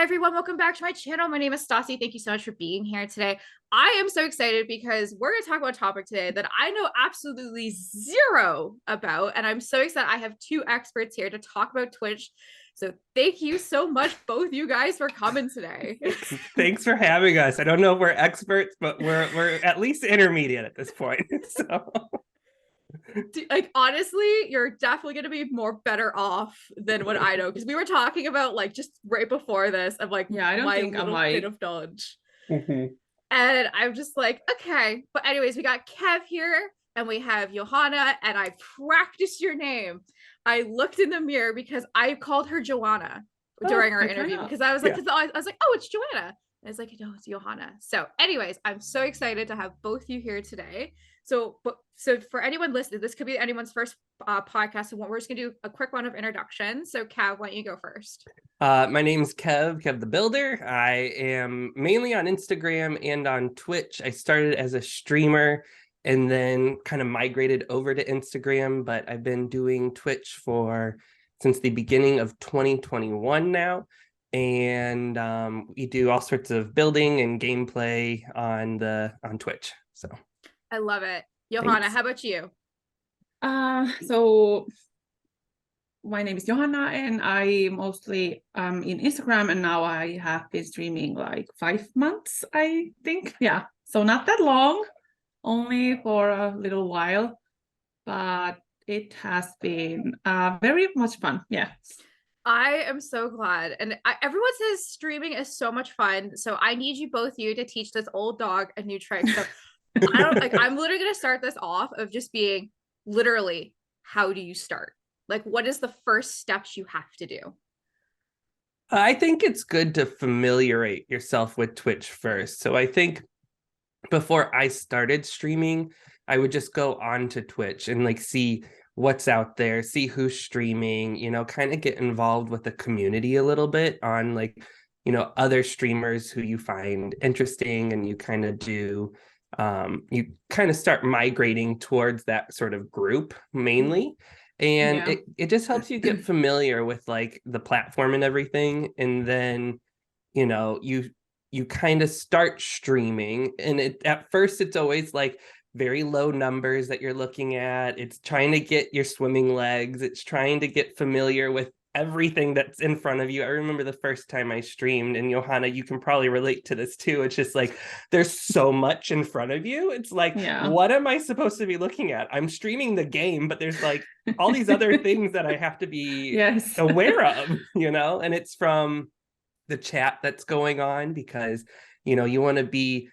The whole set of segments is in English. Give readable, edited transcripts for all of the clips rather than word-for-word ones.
everyone, welcome back to my channel. My name is Stassi. Thank you so much for being here today. I am so excited because we're going to talk about a topic today that I know absolutely zero about, and I'm so excited. I have two experts here to talk about Twitch. So thank you so much, both you guys, for coming today. Thanks for having us. I don't know if we're experts, but we're at least intermediate at this point. So Like, honestly, you're definitely going to be more better off than what I know, because we were talking about, like, just right before this of like I don't my think little bit of knowledge. Mhm. And I'm just like, okay. But anyways, we got Kev here and we have Johanna, and I practiced your name. I looked in the mirror because I called her Joanna during our interview because I was like, I was like, oh, it's Joanna. And it's like, no, it's Johanna. So anyways, I'm so excited to have both you here today. So for anyone listening, this could be anyone's first podcast. And we're just gonna do a quick one of introductions. So Kev, why don't you go first? My name's Kevthebuilder. I am mainly on Instagram and on Twitch. I started as a streamer and then kind of migrated over to Instagram, but I've been doing Twitch since the beginning of 2021 now. And we do all sorts of building and gameplay on Twitch. So I love it. Johanna, thanks. how about you? So my name is Johanna and I mostly in Instagram, and now I have been streaming like 5 months, I think. Yeah, so not that long, only for a little while, but it has been very much fun. Yeah. I am so glad. And everyone says streaming is so much fun. So I need you to teach this old dog a new trick. So I'm literally going to start this off of just being literally, how do you start? Like, what is the first steps you have to do? I think it's good to familiarize yourself with Twitch first. So I think before I started streaming, I would just go on to Twitch and like see what's out there, see who's streaming, kind of get involved with the community a little bit on like, other streamers who you find interesting, and you kind of start migrating towards that sort of group mainly. And it just helps you get familiar with like the platform and everything. And then, you kind of start streaming, and at first it's always like very low numbers that you're looking at. It's trying to get your swimming legs. It's trying to get familiar with everything that's in front of you. I remember the first time I streamed, and Johanna, you can probably relate to this too. It's just like, there's so much in front of you. It's like, what am I supposed to be looking at? I'm streaming the game, but there's like all these other things that I have to be aware of, and it's from the chat that's going on, because you want to be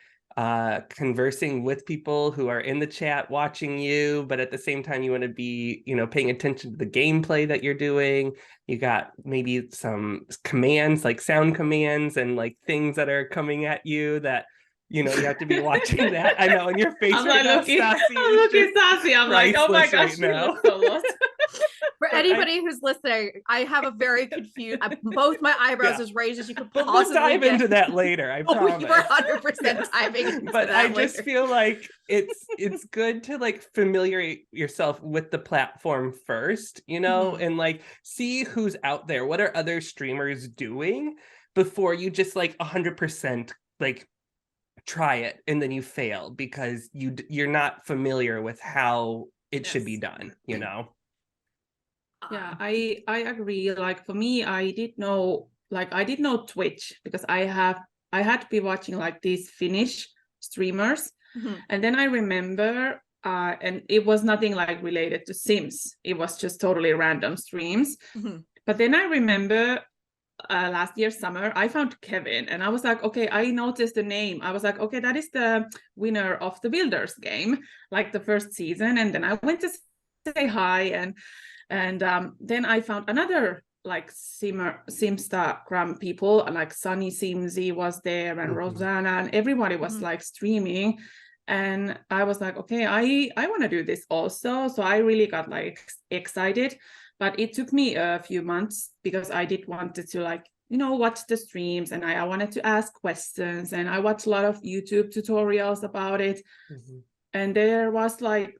conversing with people who are in the chat watching you, but at the same time you want to be paying attention to the gameplay that you're doing. You got maybe some commands, like sound commands and like things that are coming at you that you have to be watching that. I know, in your face I'm right now, looking, Stassi. I'm looking Stassi. I'm like, oh my gosh, right now. For anybody who's listening, I have a very confused. Both my eyebrows as raised as you could possibly we'll dive into that later. I promise. We were 100% diving. But I just feel like it's good to like familiarize yourself with the platform first, and like see who's out there. What are other streamers doing before you just like 100% like try it and then you fail because you're not familiar with how it should be done. Yeah, I agree. Like for me, I did know Twitch because I had to be watching like these Finnish streamers, and then I remember and it was nothing like related to Sims. It was just totally random streams. But then I remember last year summer I found Kevin, and I was like, okay, I noticed the name. I was like, okay, that is the winner of the Builders game, like the first season. And then I went to say hi, and then I found another like Simstagram people, like Sunny Simsy was there, and Rosanna, and everybody was like streaming. And I was like, okay, I want to do this also. So I really got like excited. But it took me a few months because I did wanted to like, watch the streams, and I wanted to ask questions, and I watched a lot of YouTube tutorials about it. And there was a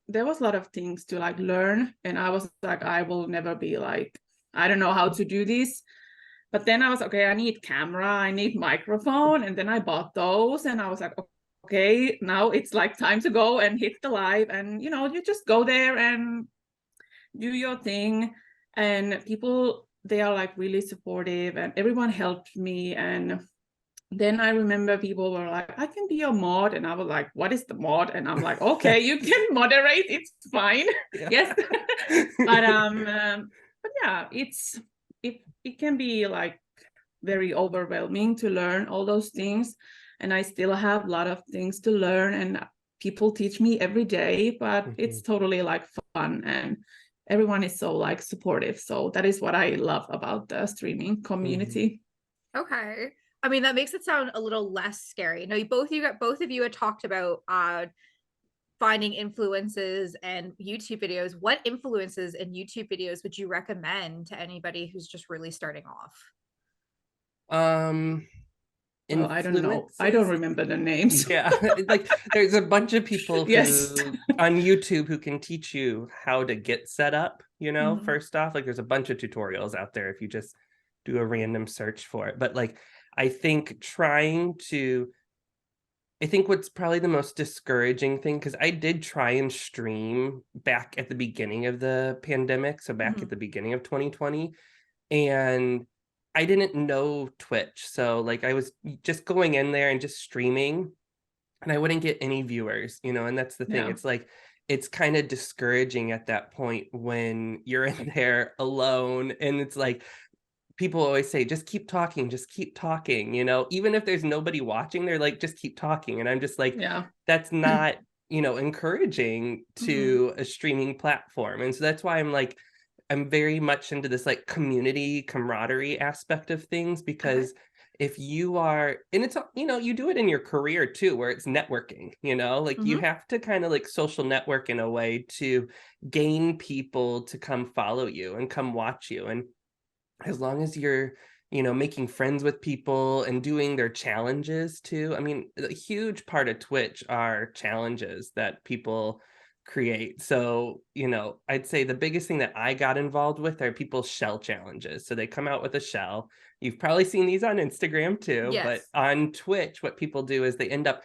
lot of things to like learn. And I was like, I will never be like, I don't know how to do this. But then I was, okay, I need camera, I need microphone. And then I bought those and I was like, okay, now it's like time to go and hit the live. And, you just go there and do your thing. And people, they are like really supportive and everyone helped me. And then I remember people were like, I can be your mod. And I was like, what is the mod? And I'm like, okay, you can moderate. It's fine. Yeah. Yes. But yeah, it can be like very overwhelming to learn all those things. And I still have a lot of things to learn and people teach me every day, but it's totally like fun and everyone is so like supportive. So that is what I love about the streaming community. Okay. I mean, that makes it sound a little less scary. No, both of you had talked about finding influences and YouTube videos. What influences and YouTube videos would you recommend to anybody who's just really starting off? Well, I don't know. I don't remember the names. Yeah, like there's a bunch of people Yes. who on YouTube who can teach you how to get set up, first off. Like there's a bunch of tutorials out there if you just do a random search for it. But like I think what's probably the most discouraging thing, because I did try and stream back at the beginning of the pandemic, so back at the beginning of 2020, and I didn't know Twitch. So like I was just going in there and just streaming and I wouldn't get any viewers, and that's the thing. Yeah. It's like, it's kind of discouraging at that point when you're in there alone and it's like, people always say, just keep talking, even if there's nobody watching, they're like, just keep talking. And I'm just like, yeah, that's not, encouraging to a streaming platform. And so that's why I'm very much into this like community camaraderie aspect of things, because if you are, and it's, you do it in your career too, where it's networking, like you have to kind of like social network in a way to gain people to come follow you and come watch you. And as long as you're, making friends with people and doing their challenges too. I mean, a huge part of Twitch are challenges that people create. So, I'd say the biggest thing that I got involved with are people's shell challenges. So they come out with a shell. You've probably seen these on Instagram too, yes. But on Twitch, what people do is they end up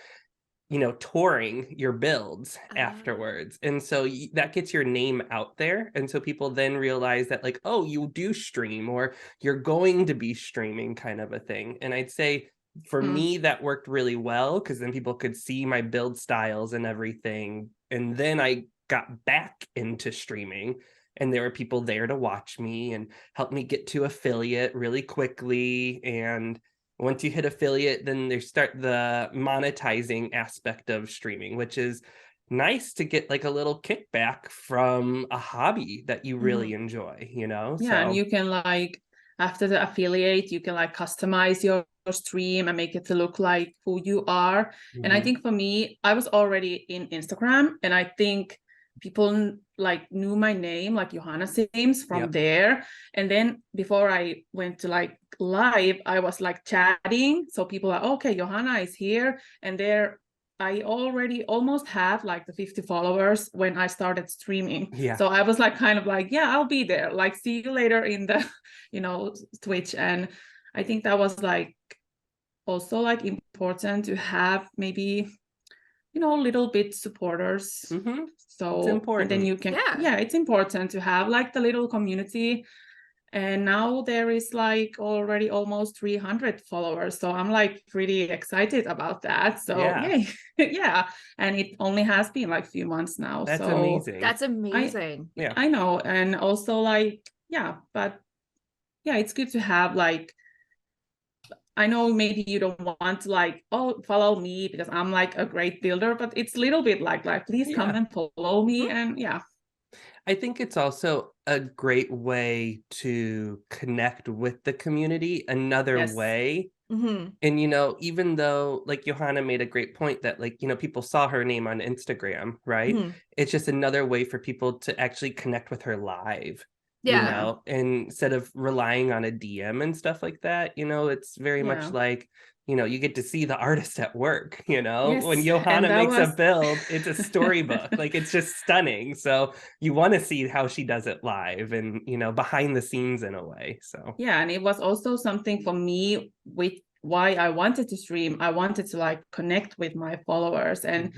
touring your builds afterwards. And so that gets your name out there. And so people then realize that like, oh, you do stream, or you're going to be streaming, kind of a thing. And I'd say for me, that worked really well, because then people could see my build styles and everything. And then I got back into streaming and there were people there to watch me and help me get to affiliate really quickly. And once you hit affiliate, then they start the monetizing aspect of streaming, which is nice to get like a little kickback from a hobby that you really enjoy, Yeah, so. And you can like, after the affiliate, you can like customize your stream and make it to look like who you are. And I think for me, I was already in Instagram, and I think people like knew my name, like Johanna Sims from there. And then before I went to like live, I was like chatting. So people are, okay, Johanna is here. And there I already almost had like the 50 followers when I started streaming. Yeah. So I was like, kind of like, yeah, I'll be there. Like, see you later in the, Twitch. And I think that was like also like important to have maybe, little bit supporters. So it's important. And then you can, it's important to have like the little community. And now there is like already almost 300 followers. So I'm like pretty excited about that. So yay. Yeah. And it only has been like a few months now. That's amazing. That's amazing. I know. And also like, but it's good to have like, I know maybe you don't want to like, oh, follow me because I'm like a great builder, but it's a little bit like please come and follow me. And I think it's also a great way to connect with the community another way. And, even though like Johanna made a great point that like, people saw her name on Instagram, right? It's just another way for people to actually connect with her live. you know, instead of relying on a DM and stuff like that, you know, it's very much like, you know, you get to see the artist at work, you know, when Johanna makes a build, it's a storybook, like it's just stunning. So you want to see how she does it live and, you know, behind the scenes in a way. So yeah, and it was also something for me with why I wanted to stream. I wanted to like connect with my followers, and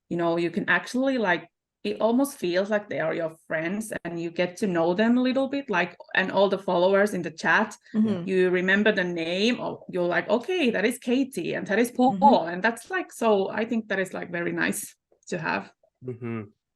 you know, you can actually like, it almost feels like they are your friends and you get to know them a little bit, like, and all the followers in the chat, you remember the name, or you're like, okay, that is Katie and that is Paul. And that's like, so I think that is like very nice to have.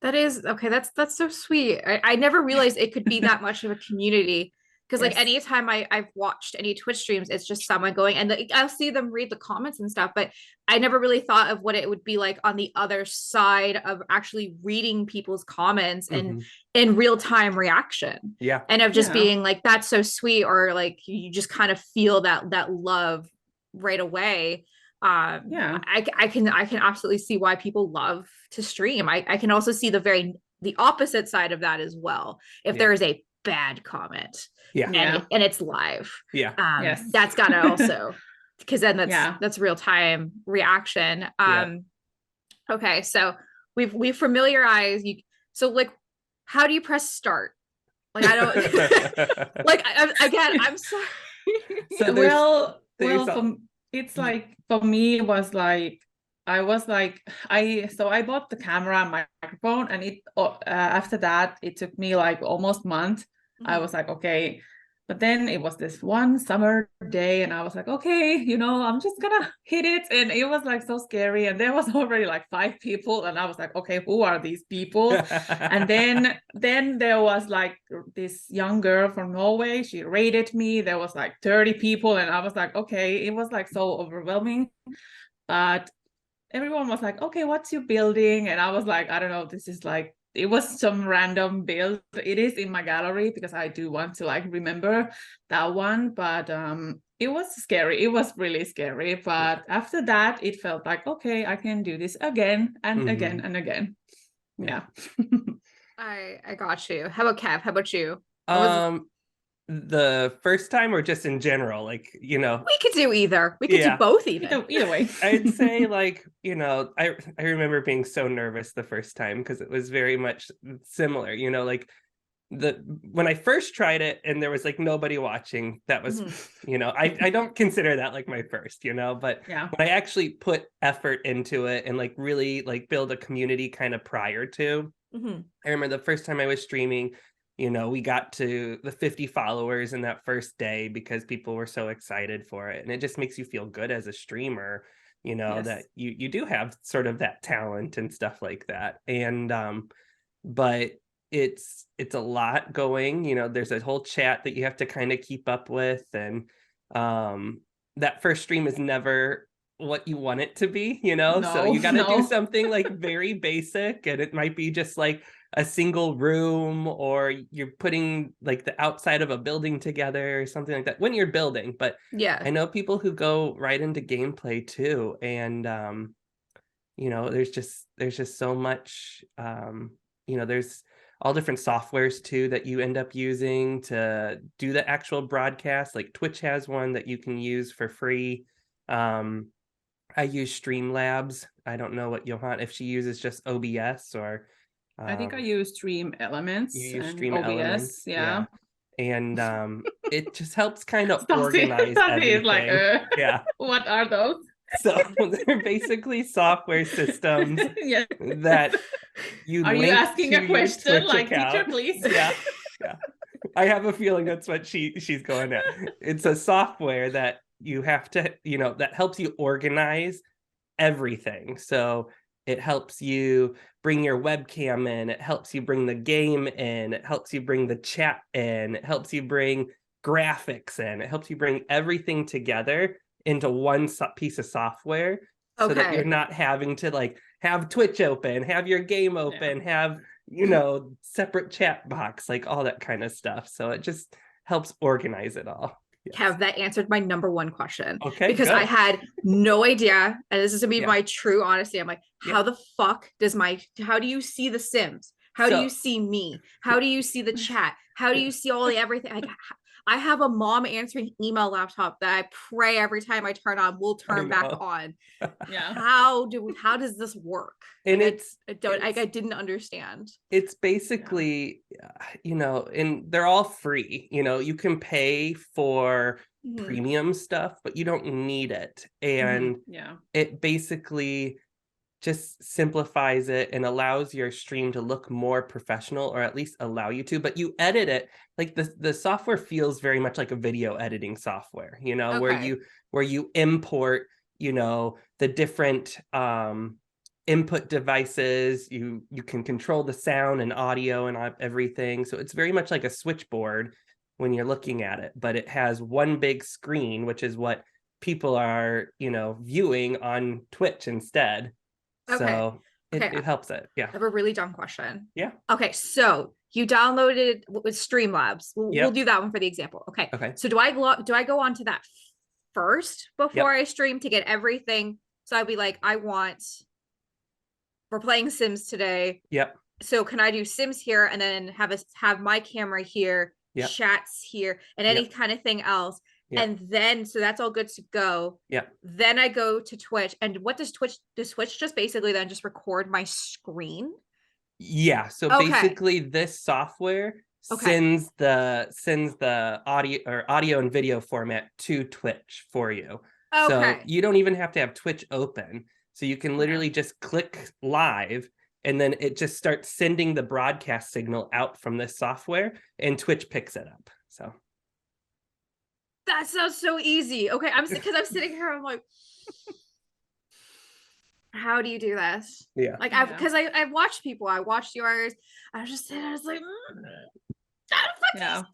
That is, okay, that's so sweet. I never realized it could be that much of a community. Because like anytime I've watched any Twitch streams, it's just someone going, and I'll see them read the comments and stuff, but I never really thought of what it would be like on the other side of actually reading people's comments and in real time reaction. And of just being like, that's so sweet, or like you just kind of feel that love right away. I can absolutely see why people love to stream. I can also see the opposite side of that as well. If there is a bad comment and it's live, that's gotta also, because then that's real time reaction. Okay, so we've familiarized you. So like, how do you press start? Like I don't like again, I'm sorry. So it's like, for me, it was like, I bought the camera and microphone, and it after that it took me like almost a month. I was like, okay, but then it was this one summer day and I was like, okay, you know, I'm just gonna hit it. And it was like so scary, and there was already like 5 people, and I was like, okay, who are these people? And then there was like this young girl from Norway, she rated me, there was like 30 people, and I was like, okay, it was like so overwhelming. But everyone was like, okay, what's your building? And I was like, I don't know, this is like, it was some random build. It is in my gallery because I do want to like remember that one. But it was scary. It was really scary. But after that, it felt like, okay, I can do this again and again and again. Yeah. I got you. How about Kev? How about you? The first time, or just in general, like, you know, we could do either. We could do both, even either way. I'd say like, you know, I remember being so nervous the first time because it was very much similar, you know, like when I first tried it and there was like nobody watching, that was you know, I don't consider that like my first, you know, but when I actually put effort into it and like really like build a community kind of prior to, I remember the first time I was streaming, you know, we got to the 50 followers in that first day because people were so excited for it. And it just makes you feel good as a streamer, you know, that you do have sort of that talent and stuff like that. And but it's a lot going, you know, there's a whole chat that you have to kind of keep up with. And that first stream is never what you want it to be, you know, so you got to do something like very basic, and it might be just like a single room, or you're putting like the outside of a building together or something like that when you're building. But I know people who go right into gameplay too, and you know, there's just so much, you know, there's all different softwares too that you end up using to do the actual broadcast. Like Twitch has one that you can use for free. I use Streamlabs. I don't know what Johanna, if she uses just OBS or I think I use Stream Elements. You use and Stream OBS, Elements, yeah. And it just helps kind of organize everything. Like, what are those? So they're basically software systems that you are link you asking to a question your Twitch like account. teacher, please? Yeah. I have a feeling that's what she's going at. It's a software that you have to, you know, that helps you organize everything. So it helps you bring your webcam in, it helps you bring the game in, it helps you bring the chat in, it helps you bring graphics in, it helps you bring everything together into one piece of software, so that you're not having to like have Twitch open, have your game open, have, you know, separate chat box, like all that kind of stuff. So it just helps organize it all. Kev, that answered my number one question. Okay, because good. I had no idea, and this is gonna be my true honesty. I'm like, how the fuck how do you see the Sims? How do you see me? How do you see the chat? How do you see all the everything? I have a mom answering email laptop that I pray every time I turn on will turn back on. Yeah. How does this work? And like, I didn't understand. It's basically, and they're all free. You can pay for premium stuff, but you don't need it. And it basically just simplifies it and allows your stream to look more professional, or at least allow you to, but you edit it. Like the software feels very much like a video editing software, where you import, the different input devices, you can control the sound and audio and everything. So it's very much like a switchboard when you're looking at it, but it has one big screen, which is what people are, viewing on Twitch instead. Okay. So it helps it. Yeah. I have a really dumb question. Yeah. Okay. So you downloaded with Streamlabs. We'll do that one for the example. Okay. So do I go on to that first before I stream to get everything? So I'd be like, we're playing Sims today. Yep. So can I do Sims here and then have my camera here, chats here, and any kind of thing else? Yep. And then, so that's all good to go. Yeah. Then I go to Twitch. And what does Twitch just basically then just record my screen? Yeah. So basically this software sends the audio and video format to Twitch for you. Okay. So you don't even have to have Twitch open. So you can literally just click live, and then it just starts sending the broadcast signal out from this software, and Twitch picks it up. So that sounds so easy. Okay, because I'm sitting here, I'm like, how do you do this? Yeah. Like I've watched people. I watched yours. I was just sitting there, I was like, how the fuck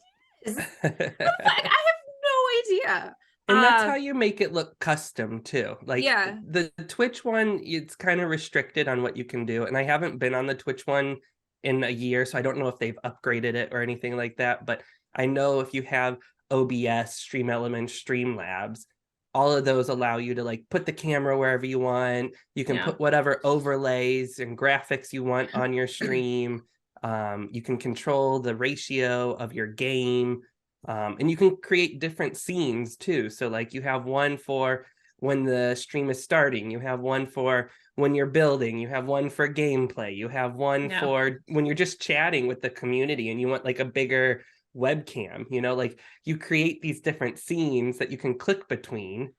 is this? I have no idea. And that's how you make it look custom too. Like the Twitch one, it's kind of restricted on what you can do. And I haven't been on the Twitch one in a year, so I don't know if they've upgraded it or anything like that. But I know if you have OBS, Stream Elements, Streamlabs, all of those allow you to like put the camera wherever you want. You can put whatever overlays and graphics you want on your stream. You can control the ratio of your game. And you can create different scenes too. So like you have one for when the stream is starting, you have one for when you're building, you have one for gameplay, you have one for when you're just chatting with the community and you want like a bigger webcam, like you create these different scenes that you can click between.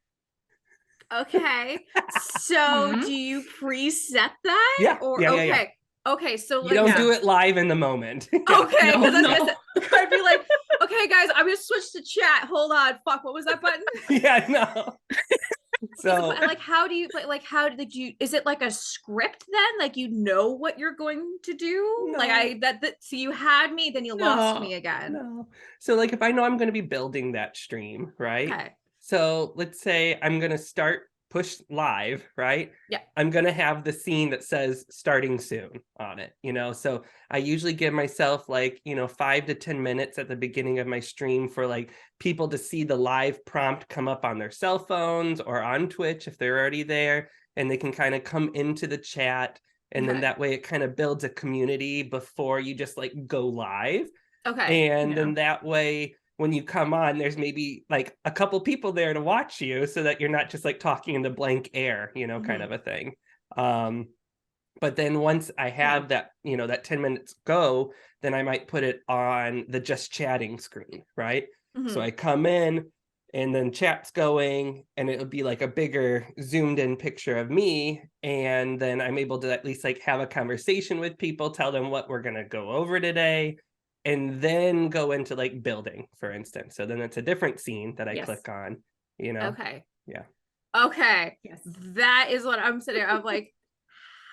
Okay. So do you preset that? Yeah. Yeah. Okay, so you don't do it live in the moment. Okay, I'd be like, okay, guys, I'm gonna switch to chat. Hold on, fuck, what was that button? Yeah, no. So, like, how do you is it like a script then? Like, what you're going to do? No. Like, so you had me, then you lost me again. No. So, like, if I know I'm going to be building that stream, right? Okay. So let's say I'm going to push live, right? Yeah. I'm going to have the scene that says starting soon on it, so I usually give myself like, 5 to 10 minutes at the beginning of my stream for like people to see the live prompt come up on their cell phones or on Twitch if they're already there, and they can kind of come into the chat. And then that way it kind of builds a community before you just like go live. Okay. And then that way, when you come on, there's maybe like a couple people there to watch you so that you're not just like talking in the blank air, kind of a thing. But then once I have that, that 10 minutes go, then I might put it on the just chatting screen, right? So I come in and then chat's going and it would be like a bigger zoomed in picture of me. And then I'm able to at least like have a conversation with people, tell them what we're going to go over today, and then go into like building, for instance. So then it's a different scene that I click on, Okay. Yeah. Okay. Yes. That is what I'm sitting. I'm like,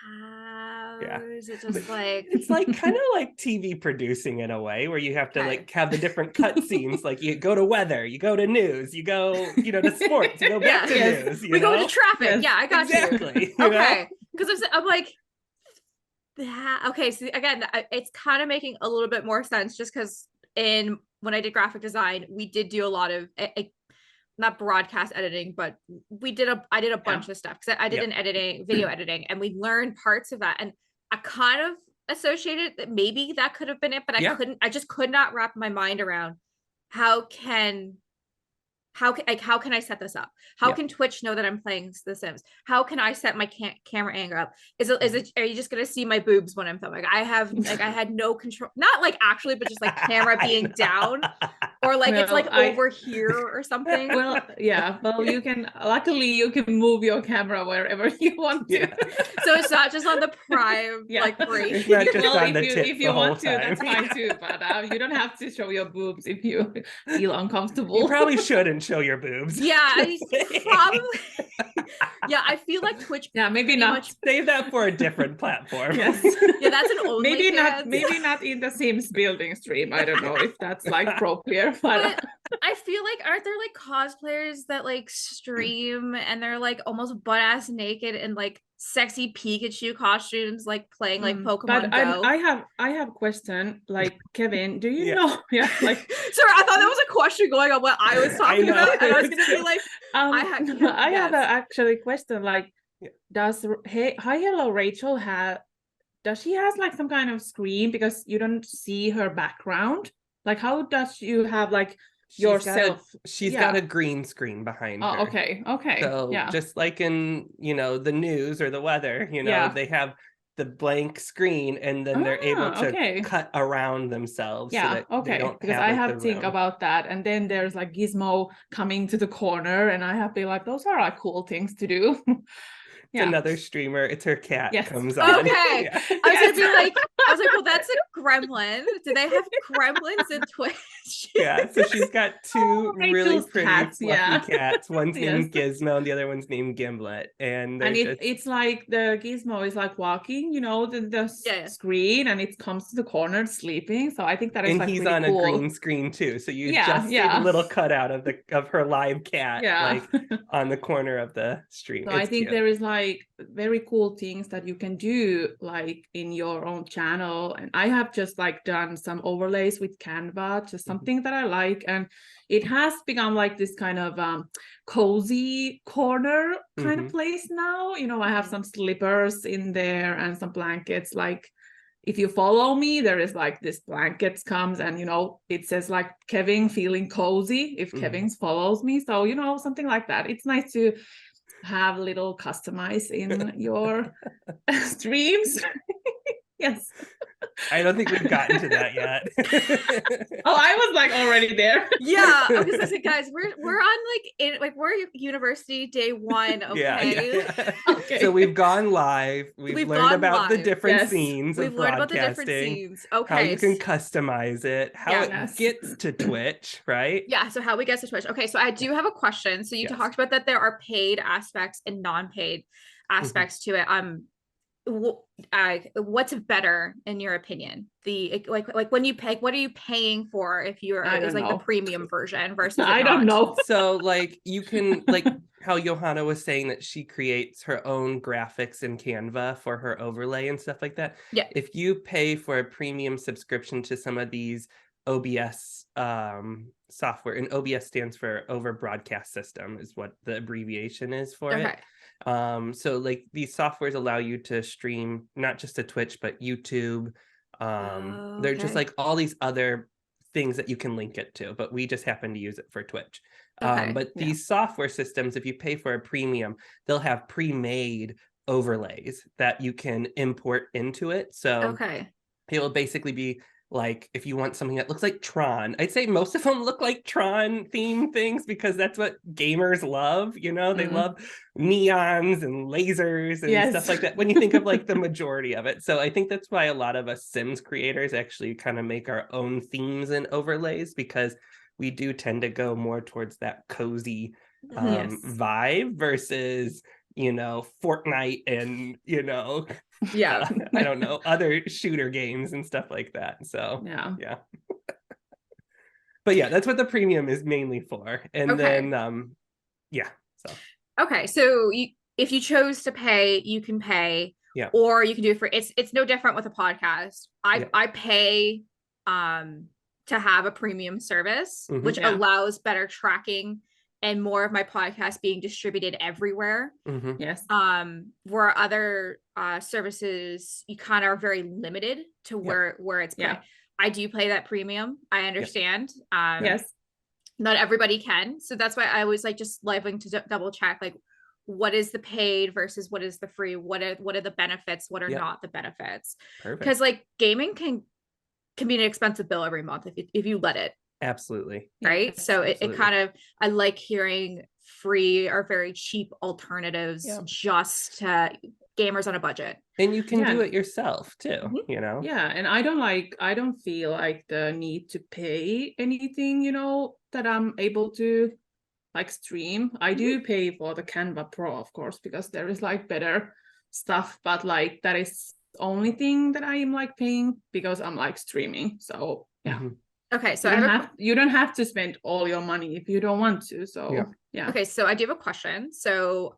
how is it just like it's like kind of like TV producing in a way where you have to like have the different cut scenes. Like you go to weather, you go to news, you go, to sports, you go back to news. We go to traffic. Yes. Yeah, I got you. Okay. Because I'm like, okay, so again, it's kind of making a little bit more sense just because when I did graphic design, we did do a lot of not broadcast editing, but I did a bunch of stuff because I did an video editing, and we learned parts of that. And I kind of associated that maybe that could have been it, but I just could not wrap my mind around how can I set this up? How can Twitch know that I'm playing The Sims? How can I set my camera angle up? Are you just gonna see my boobs when I'm filming? I had no control, not like actually, but just like camera being down, or like it's like over here or something. Well, yeah. Well, luckily you can move your camera wherever you want to. Yeah. So it's not just on the prime like break. It's not just on the tip if you want to, that's fine too. But you don't have to show your boobs if you feel uncomfortable. You probably shouldn't show your boobs. Yeah, probably. Yeah, I feel like Twitch. Yeah, maybe not. Save that for a different platform. Yes. Yeah, that's an only. Maybe not in the Sims building stream. I don't know if that's like appropriate, but I feel like aren't there like cosplayers that like stream and they're like almost butt ass naked and like sexy Pikachu costumes, like playing like Pokemon Go? I have a question. Like, Kevin, do you know? Yeah, like. Sorry, I thought that was a question going on what I was talking about, and I was gonna be like, I have actually question. Like, does Hi Hello Rachel does she has like some kind of screen because you don't see her background? Like, how does you have like yourself? She's got a green screen behind her. Okay. So just like in the news or the weather, they have the blank screen and then they're able to cut around themselves. Yeah, so that because I have to think about that. And then there's like Gizmo coming to the corner and I have to be like, those are like cool things to do. It's another streamer. It's her cat comes on. Okay. Yeah. I was like, well, that's a gremlin. Do they have gremlins in Twitch? Yeah, so she's got two really pretty fluffy cats. One's named Gizmo and the other one's named Gimlet. And it's like the Gizmo is like walking, the screen, and it comes to the corner sleeping. So I think that is like he's really on cool. a green screen too. So you just see a little cutout of her live cat like on the corner of the stream. So I think there is like very cool things that you can do like in your own channel, and I have just like done some overlays with Canva, just something that I like, and it has become like this kind of cozy corner kind of place now. I have some slippers in there and some blankets. Like, if you follow me, there is like this blankets comes and it says like Kevin feeling cozy if Kevin follows me, so something like that. It's nice to have a little customize in your streams. Yes. I don't think we've gotten to that yet. Oh, I was like already there. Yeah, because I said, guys, we're on we're university day one. Okay. Yeah. Okay. So we've gone live. We've learned about the different scenes. We've learned about the different scenes. Okay. How you can customize it. How it gets to Twitch, right? Yeah. So how we get to Twitch. Okay. So I do have a question. So you talked about that there are paid aspects and non-paid aspects to it. What's better in your opinion? The like when you pay, what are you paying for if you're the premium version versus I don't know. So like you can like how Johanna was saying that she creates her own graphics in Canva for her overlay and stuff like that. Yeah. If you pay for a premium subscription to some of these OBS software, and OBS stands for Over Broadcast System is what the abbreviation is for it. So like these softwares allow you to stream not just to Twitch but YouTube. They're just like all these other things that you can link it to, but we just happen to use it for Twitch. But these software systems, if you pay for a premium, they'll have pre-made overlays that you can import into it. So it will basically be like if you want something that looks like Tron. I'd say most of them look like Tron theme things because that's what gamers love. They love neons and lasers and stuff like that when you think of like the majority of it. So I think that's why a lot of us Sims creators actually kind of make our own themes and overlays, because we do tend to go more towards that cozy vibe versus Fortnite and I don't know, other shooter games and stuff like that. So yeah. But yeah, that's what the premium is mainly for. And then so okay, so if you chose to pay, you can pay, or you can do it for it's no different with a podcast. I pay to have a premium service, which allows better tracking and more of my podcast being distributed everywhere. Yes. Where other services, you kind of are very limited to where it's played. I do play that premium. I understand. Yes. Not everybody can. So that's why I always like just living to double check, like, what is the paid versus what is the free? What are the benefits? What are not the benefits? Because like gaming can be an expensive bill every month if you let it. Absolutely. Right. So it kind of, I like hearing free or very cheap alternatives just to gamers on a budget. And you can do it yourself too, you know? Yeah. And I don't feel like the need to pay anything, you know, that I'm able to like stream. I do pay for the Canva Pro, of course, because there is like better stuff, but like that is the only thing that I am like paying because I'm like streaming. So yeah. Okay, so you don't have to spend all your money if you don't want to. So yeah. Okay, so I do have a question. So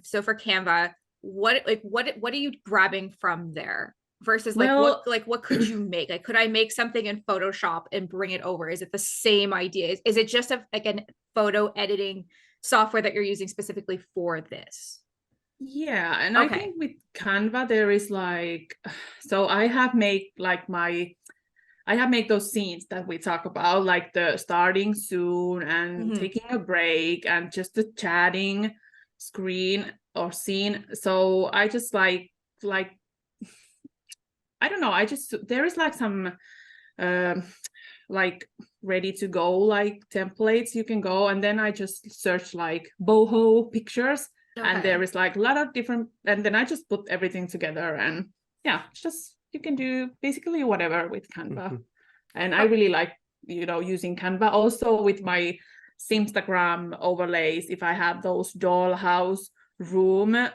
so for Canva, what are you grabbing from there versus like what could you make? Like, could I make something in Photoshop and bring it over? Is it the same idea? Is it just like a photo editing software that you're using specifically for this? Yeah, and I think with Canva there is like, so I have made those scenes that we talk about, like the starting soon and taking a break and just the chatting screen or scene. So I just like I don't know, there is like some like ready to go like templates you can go, and then I just search like boho pictures and there is like a lot of different, and then I just put everything together, and just you can do basically whatever with Canva. And I really like, you know, using Canva also with my Simstagram overlays. If I have those dollhouse room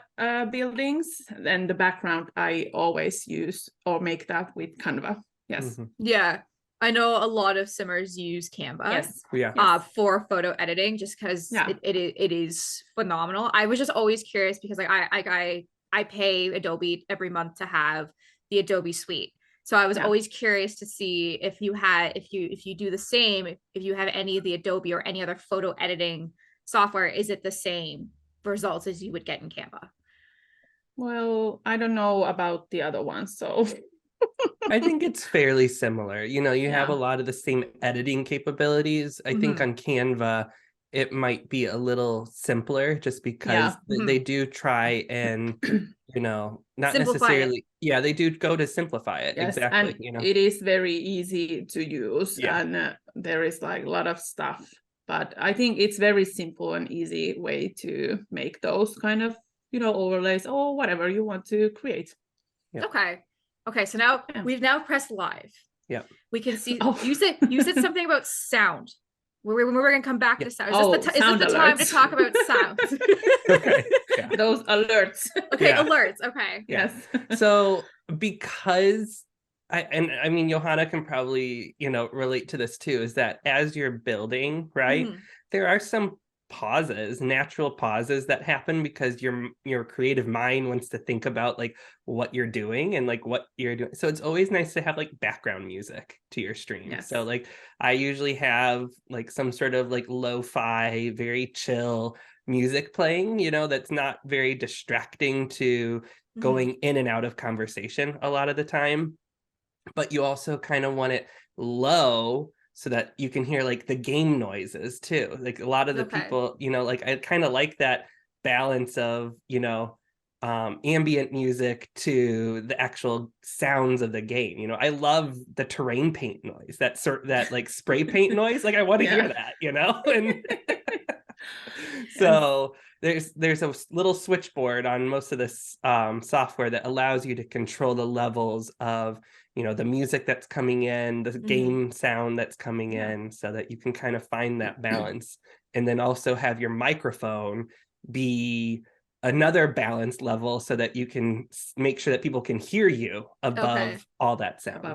buildings, then the background I always use or make that with Canva. Yes. Yeah, I know a lot of simmers use Canva. Yes. For photo editing, just because it is phenomenal. I was just always curious because like I pay Adobe every month to have the Adobe suite. So I was always curious to see if you do the same, if you have any of the Adobe or any other photo editing software, is it the same results as you would get in Canva? Well, I don't know about the other ones, so I think it's fairly similar. You know, you have a lot of the same editing capabilities. I think on Canva, it might be a little simpler just because they do try and, you know, not simplify necessarily. Yeah, they do go to simplify it. Yes, exactly. And you know, it is very easy to use and there is like a lot of stuff. But I think it's very simple and easy way to make those kind of, you know, overlays or whatever you want to create. Okay, so now we've now pressed live. Yeah, we can see. You said something about sound. We're going to come back to sound. Is this the time to talk about sound? Those alerts. Alerts. Okay. Yes. So because I mean, Johanna can probably, you know, relate to this too, is that as you're building, right, there are some natural pauses that happen because your creative mind wants to think about like what you're doing and like what you're doing. So it's always nice to have like background music to your stream. Yes. So like I usually have like some sort of like lo-fi, very chill music playing, you know, that's not very distracting to going in and out of conversation a lot of the time. But you also kind of want it low so that you can hear like the game noises too. Like a lot of the people, you know, like I kind of like that balance of, you know, ambient music to the actual sounds of the game. You know, I love the terrain paint noise, that like spray paint noise. Like I want to hear that, you know? And so there's a little switchboard on most of this software that allows you to control the levels of, you know, the music that's coming in, the game sound that's coming in, so that you can kind of find that balance. And then also have your microphone be another balance level so that you can make sure that people can hear you above all that sound.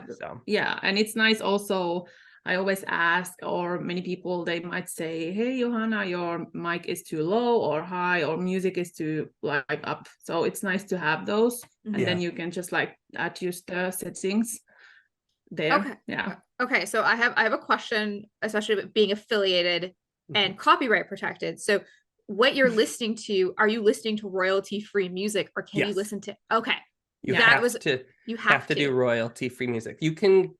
Yeah, and it's nice also. I always ask, or many people, they might say, hey, Johanna, your mic is too low or high, or music is too like up. So it's nice to have those. And then you can just like adjust the settings there. Okay. So I have a question, especially with being affiliated and copyright protected. So what you're listening to, are you listening to royalty-free music, or can you listen to, okay. You That have to you have to do royalty-free music. You can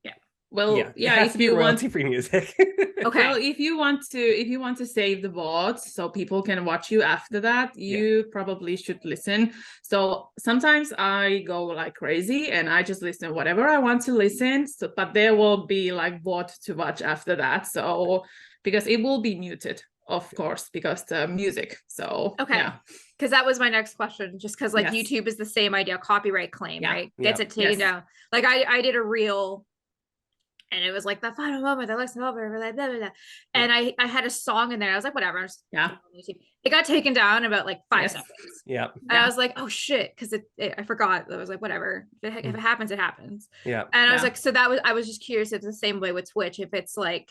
Well, it has to be royalty-free music. Okay. Well, if you want to save the bots so people can watch you after that, you probably should listen. So sometimes I go like crazy and I just listen whatever I want to listen. So, but there will be like bot to watch after that. So because it will be muted, of course, because the music. So because that was my next question, just because like YouTube is the same idea, copyright claim, right? Gets it taken down. Like I did a reel and it was like the final moment, the next moment, blah, blah, blah, blah. And I had a song in there. I was like, whatever. It got taken down in about like 5 seconds. And I was like, oh shit, because I forgot. I was like, whatever. If it happens, it happens. And I was like, so I was just curious if it's the same way with Twitch, if it's like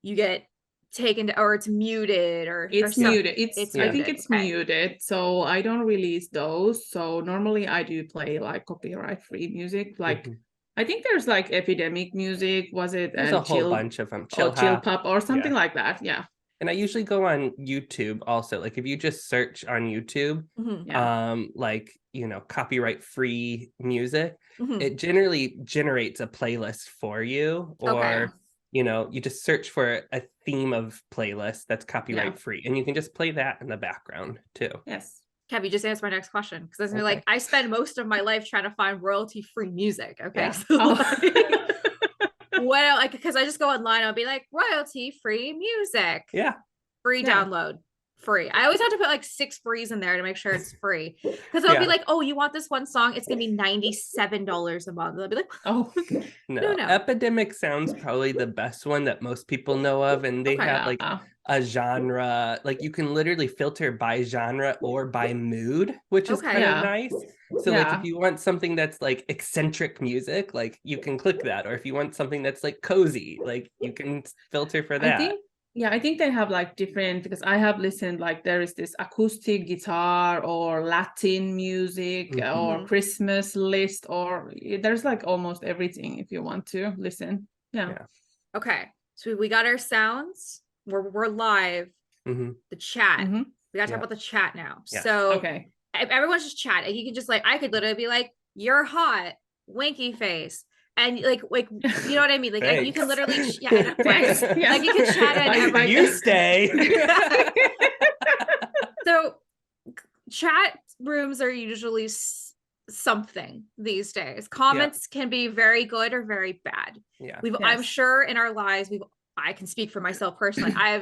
you get taken to, or it's muted, or it's muted. I think it's muted, so I don't release those. So normally I do play like copyright free music, like I think there's like epidemic music, was it? There's a whole bunch of them. Chill pop or something like that. Yeah. And I usually go on YouTube also. Like if you just search on YouTube, like, you know, copyright free music, it generally generates a playlist for you. Or, you know, you just search for a theme of playlist that's copyright free. And you can just play that in the background too. Yes. Kev, you just answered my next question, because I was gonna be like, I spend most of my life trying to find royalty-free music. Okay, so well, like, because I just go online, I'll be like, royalty-free music, free download, free. I always have to put like 6 frees in there to make sure it's free, because it'll be like, oh, you want this one song? It's gonna be $97 a month. I'll be like, oh, no. Epidemic Sound's probably the best one that most people know of, and they have like a genre, like you can literally filter by genre or by mood, which is kind of nice. So like if you want something that's like eccentric music, like you can click that, or if you want something that's like cozy, like you can filter for that. I think they have like different, because I have listened, like there is this acoustic guitar or Latin music or Christmas list, or there's like almost everything if you want to listen. Okay, so we got our sounds. We're live. The chat. We gotta talk about the chat now. So everyone's just chatting. You can just like, I could literally be like, you're hot, winky face. And like you know what I mean? Like you can literally like you can chat and everything. You stay. So chat rooms are usually something these days. Comments can be very good or very bad. I'm sure in our lives I can speak for myself personally. I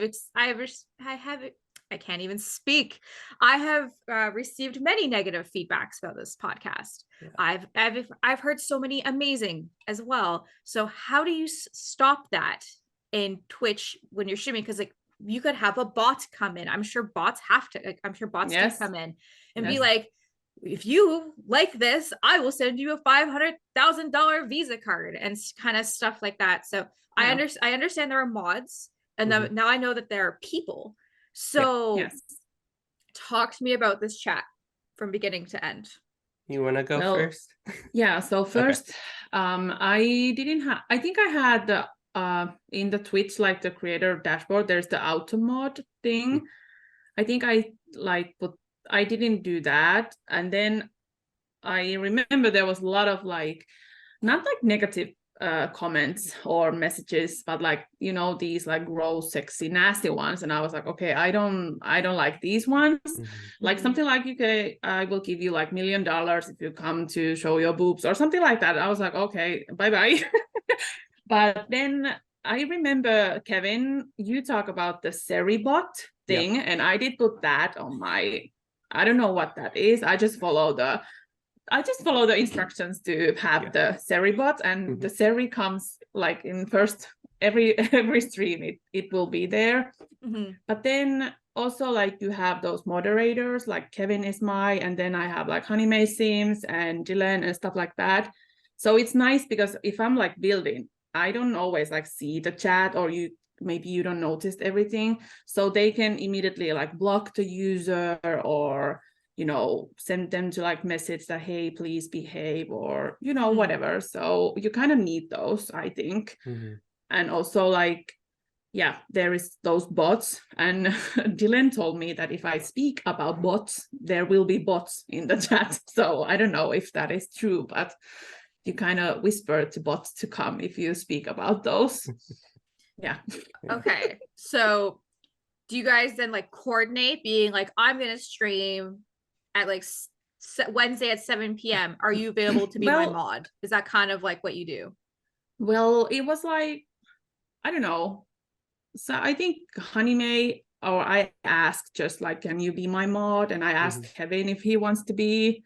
can't even speak. I have received many negative feedbacks about this podcast. I've heard so many amazing as well. So how do you stop that in Twitch when you're streaming? Because like you could have a bot come in. I'm sure bots do come in and be like, if you like this, I will send you a $500,000 Visa card and kind of stuff like that. So I understand there are mods, and now I know that there are people. So talk to me about this chat from beginning to end. You want to go first? So first, I think I had in the Twitch, like the creator dashboard, there's the auto mod thing. I think I didn't do that. And then I remember there was a lot of like, not like negative comments or messages, but like, you know, these like gross, sexy, nasty ones. And I was like, okay, I don't like these ones. Like something like, okay, I will give you like $1 million if you come to show your boobs or something like that. I was like, okay, bye. But then I remember, Kevin, you talk about the Seribot thing, and I did put that on my, I don't know what that is. I just follow the instructions to have the Seribot, and the Seri comes like in first every stream, it will be there. But then also like you have those moderators, like Kevin is and then I have like Honey May Sims and Dylan and stuff like that. So it's nice because if I'm like building, I don't always like see the chat, or maybe you don't notice everything. So they can immediately like block the user, or you know, send them to like message that, hey, please behave, or, you know, whatever. So you kind of need those, I think. And also like, there is those bots, and Dylan told me that if I speak about bots, there will be bots in the chat. So I don't know if that is true, but you kind of whisper to bots to come if you speak about those. Yeah. Okay. So do you guys then like coordinate being like, I'm going to stream at like Wednesday at 7 p.m. Are you available to be my mod? Is that kind of like what you do? Well, it was like, I don't know. So I think Honey or I asked just like, can you be my mod? And I asked Kevin if he wants to be.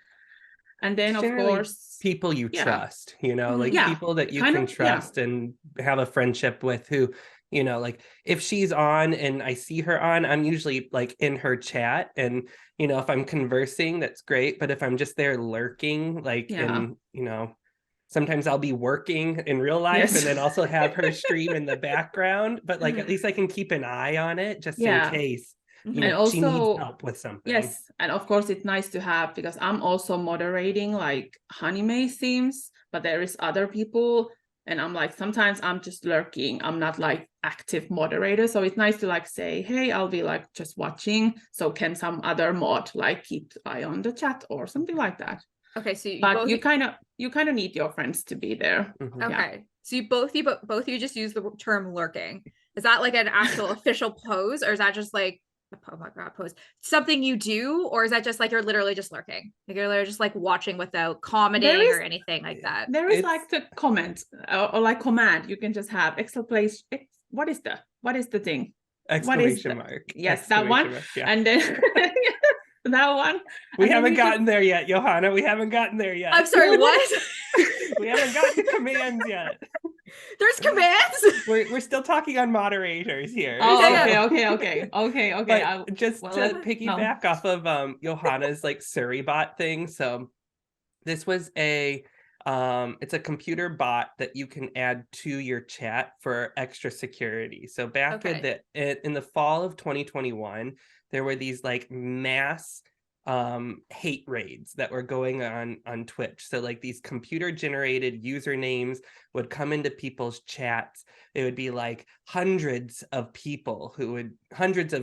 And then of course people you trust, you know, like people that you can trust and have a friendship with, who, you know, like if she's on and I see her on, I'm usually like in her chat, and you know, if I'm conversing, that's great. But if I'm just there lurking, like in, you know, sometimes I'll be working in real life and then also have her stream in the background, but like at least I can keep an eye on it just in case, you know, also, she needs help with something. Yes, and of course it's nice to have, because I'm also moderating like Honey themes, but there is other people, and I'm like, sometimes I'm just lurking. I'm not like active moderator, so it's nice to like say, hey, I'll be like just watching. So can some other mod like keep eye on the chat or something like that? Okay, so you kind of need your friends to be there. Okay, so both of you just use the term lurking. Is that like an actual official pose, or is that just like, oh my god, pose, something you do, or is that just like you're literally just lurking, like you're literally just like watching without commenting or anything like that? There is like the comment or like command you can just have exclamation. What is the thing? Exclamation mark. Yes, that one. And then that one. We haven't gotten there yet, Johanna. We haven't gotten there yet. I'm sorry, what? We haven't gotten to commands yet. There's commands. We're still talking on moderators here. Oh, okay. But just to piggyback off of Johanna's like Surrey-bot thing. So this was it's a computer bot that you can add to your chat for extra security. So back in the fall of 2021, there were these like mass hate raids that were going on Twitch. So like these computer generated usernames would come into people's chats. It would be like hundreds of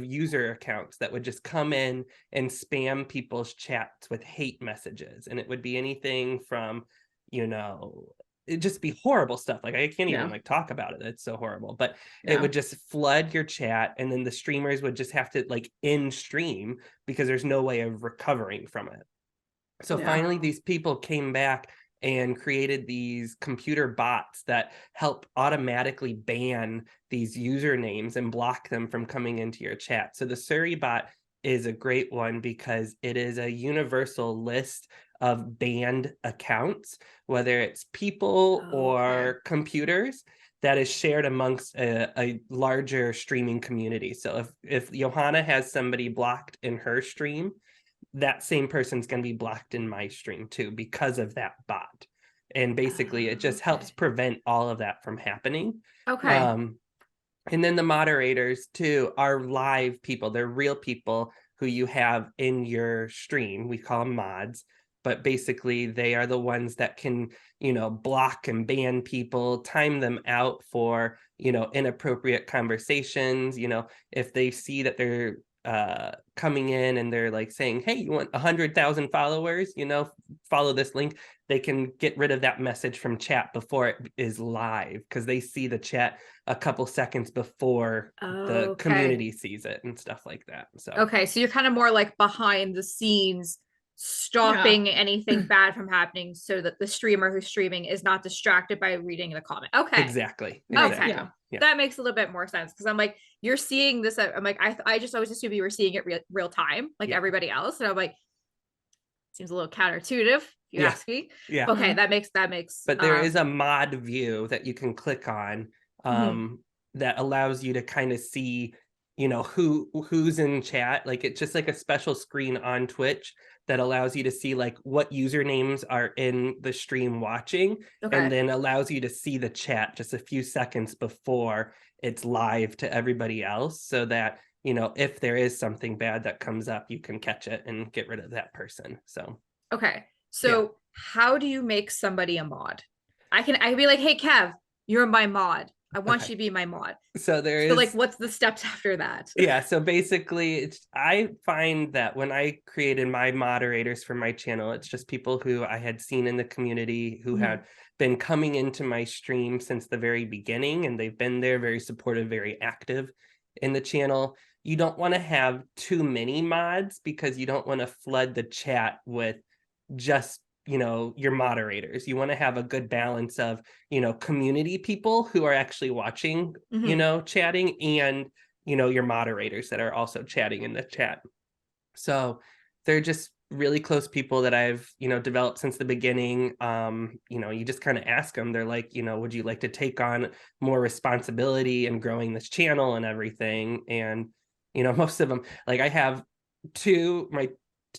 user accounts that would just come in and spam people's chats with hate messages. And it would be anything from, you know, it'd just be horrible stuff. Like I can't even like talk about it. It's so horrible. But it would just flood your chat, and then the streamers would just have to like end stream because there's no way of recovering from it. So finally these people came back and created these computer bots that help automatically ban these usernames and block them from coming into your chat. So the Surrey bot is a great one because it is a universal list of banned accounts, whether it's people or computers, that is shared amongst a larger streaming community. So if Johanna has somebody blocked in her stream, that same person's going to be blocked in my stream too because of that bot. And basically it just helps prevent all of that from happening. And then the moderators too are live people. They're real people who you have in your stream. We call them mods. But basically they are the ones that can, you know, block and ban people, time them out for, you know, inappropriate conversations. You know, if they see that they're coming in and they're like saying, hey, you want 100,000 followers, you know, follow this link, they can get rid of that message from chat before it is live, because they see the chat a couple seconds before the community sees it and stuff like that. So so you're kind of more like behind the scenes, stopping anything bad from happening so that the streamer who's streaming is not distracted by reading the comment. Exactly. That makes a little bit more sense, because I'm like, you're seeing this, I'm like, I just always assume you were seeing it real time like everybody else, and I'm like, seems a little counterintuitive if you ask me. That makes but there is a mod view that you can click on that allows you to kind of see, you know, who's in chat. Like it's just like a special screen on Twitch that allows you to see like what usernames are in the stream watching, and then allows you to see the chat just a few seconds before it's live to everybody else, so that, you know, if there is something bad that comes up, you can catch it and get rid of that person. So how do you make somebody a mod? I can be like, hey Kev, you're my mod. I want you to be my mod. So like, what's the steps after that? Yeah, so basically I find that when I created my moderators for my channel, it's just people who I had seen in the community who had been coming into my stream since the very beginning, and they've been there, very supportive, very active in the channel. You don't want to have too many mods because you don't want to flood the chat with just your moderators. You want to have a good balance of community people who are actually watching, chatting, and your moderators that are also chatting in the chat. So they're just really close people that I've developed since the beginning. You just kind of ask them. They're like, would you like to take on more responsibility in growing this channel and everything? And most of them, like, I have my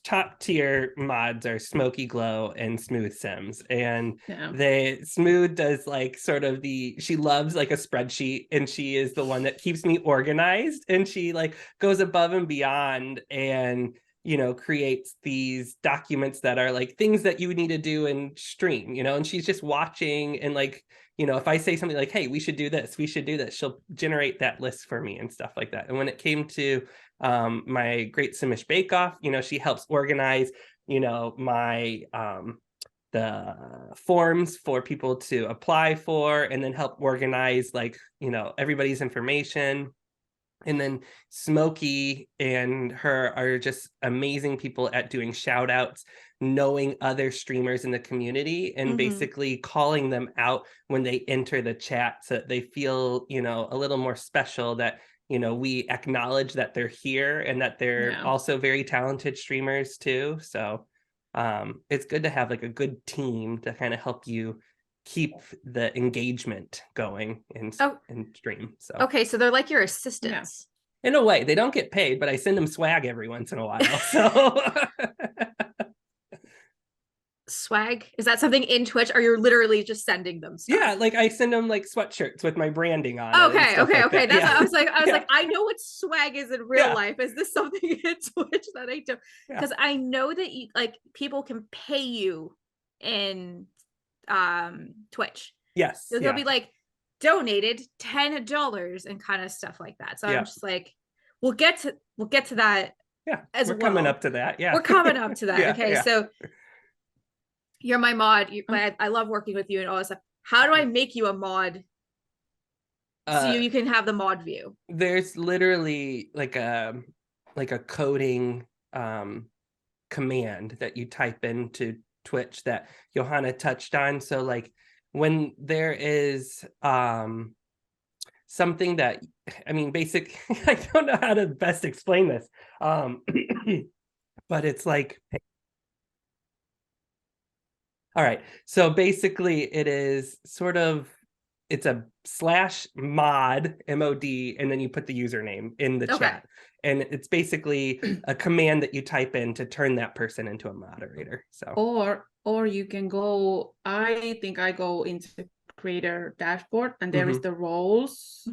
top tier mods are Smoky Glow and Smooth Sims, and Smooth does like sort of she loves like a spreadsheet, and she is the one that keeps me organized, and she like goes above and beyond and creates these documents that are like things that you need to do in stream, and she's just watching, and like if I say something like, hey, we should do this, she'll generate that list for me and stuff like that. And when it came to my Great Simish Bake Off, she helps organize my the forms for people to apply for, and then help organize like everybody's information. And then Smokey and her are just amazing people at doing shout outs, knowing other streamers in the community, and basically calling them out when they enter the chat so that they feel, a little more special, that, we acknowledge that they're here and that they're also very talented streamers too. So it's good to have like a good team to kind of help you keep the engagement going in stream. So okay, so they're like your assistants. In a way, they don't get paid, but I send them swag every once in a while. So swag, is that something in Twitch, or you're literally just sending them stuff? Yeah, like I send them like sweatshirts with my branding on. Okay. That's I was like I know what swag is in real life. Is this something in Twitch that I do? Because I know that you like people can pay you in Twitch. Yes. So they'll be like donated $10 and kind of stuff like that. So I'm just like, we'll get to that. Yeah, we're coming up to that. Yeah, we're coming up to that. Okay, so you're my mod. I love working with you and all this stuff. How do I make you a mod so you can have the mod view? There's literally like a coding command that you type into Twitch that Johanna touched on. So like when there is something that, I mean, basic, I don't know how to best explain this, but it's like, all right, so basically it is sort of, it's a /mod, M-O-D, and then you put the username in the chat. And it's basically a command that you type in to turn that person into a moderator. So or you can go, I think I go into the creator dashboard, and there is the roles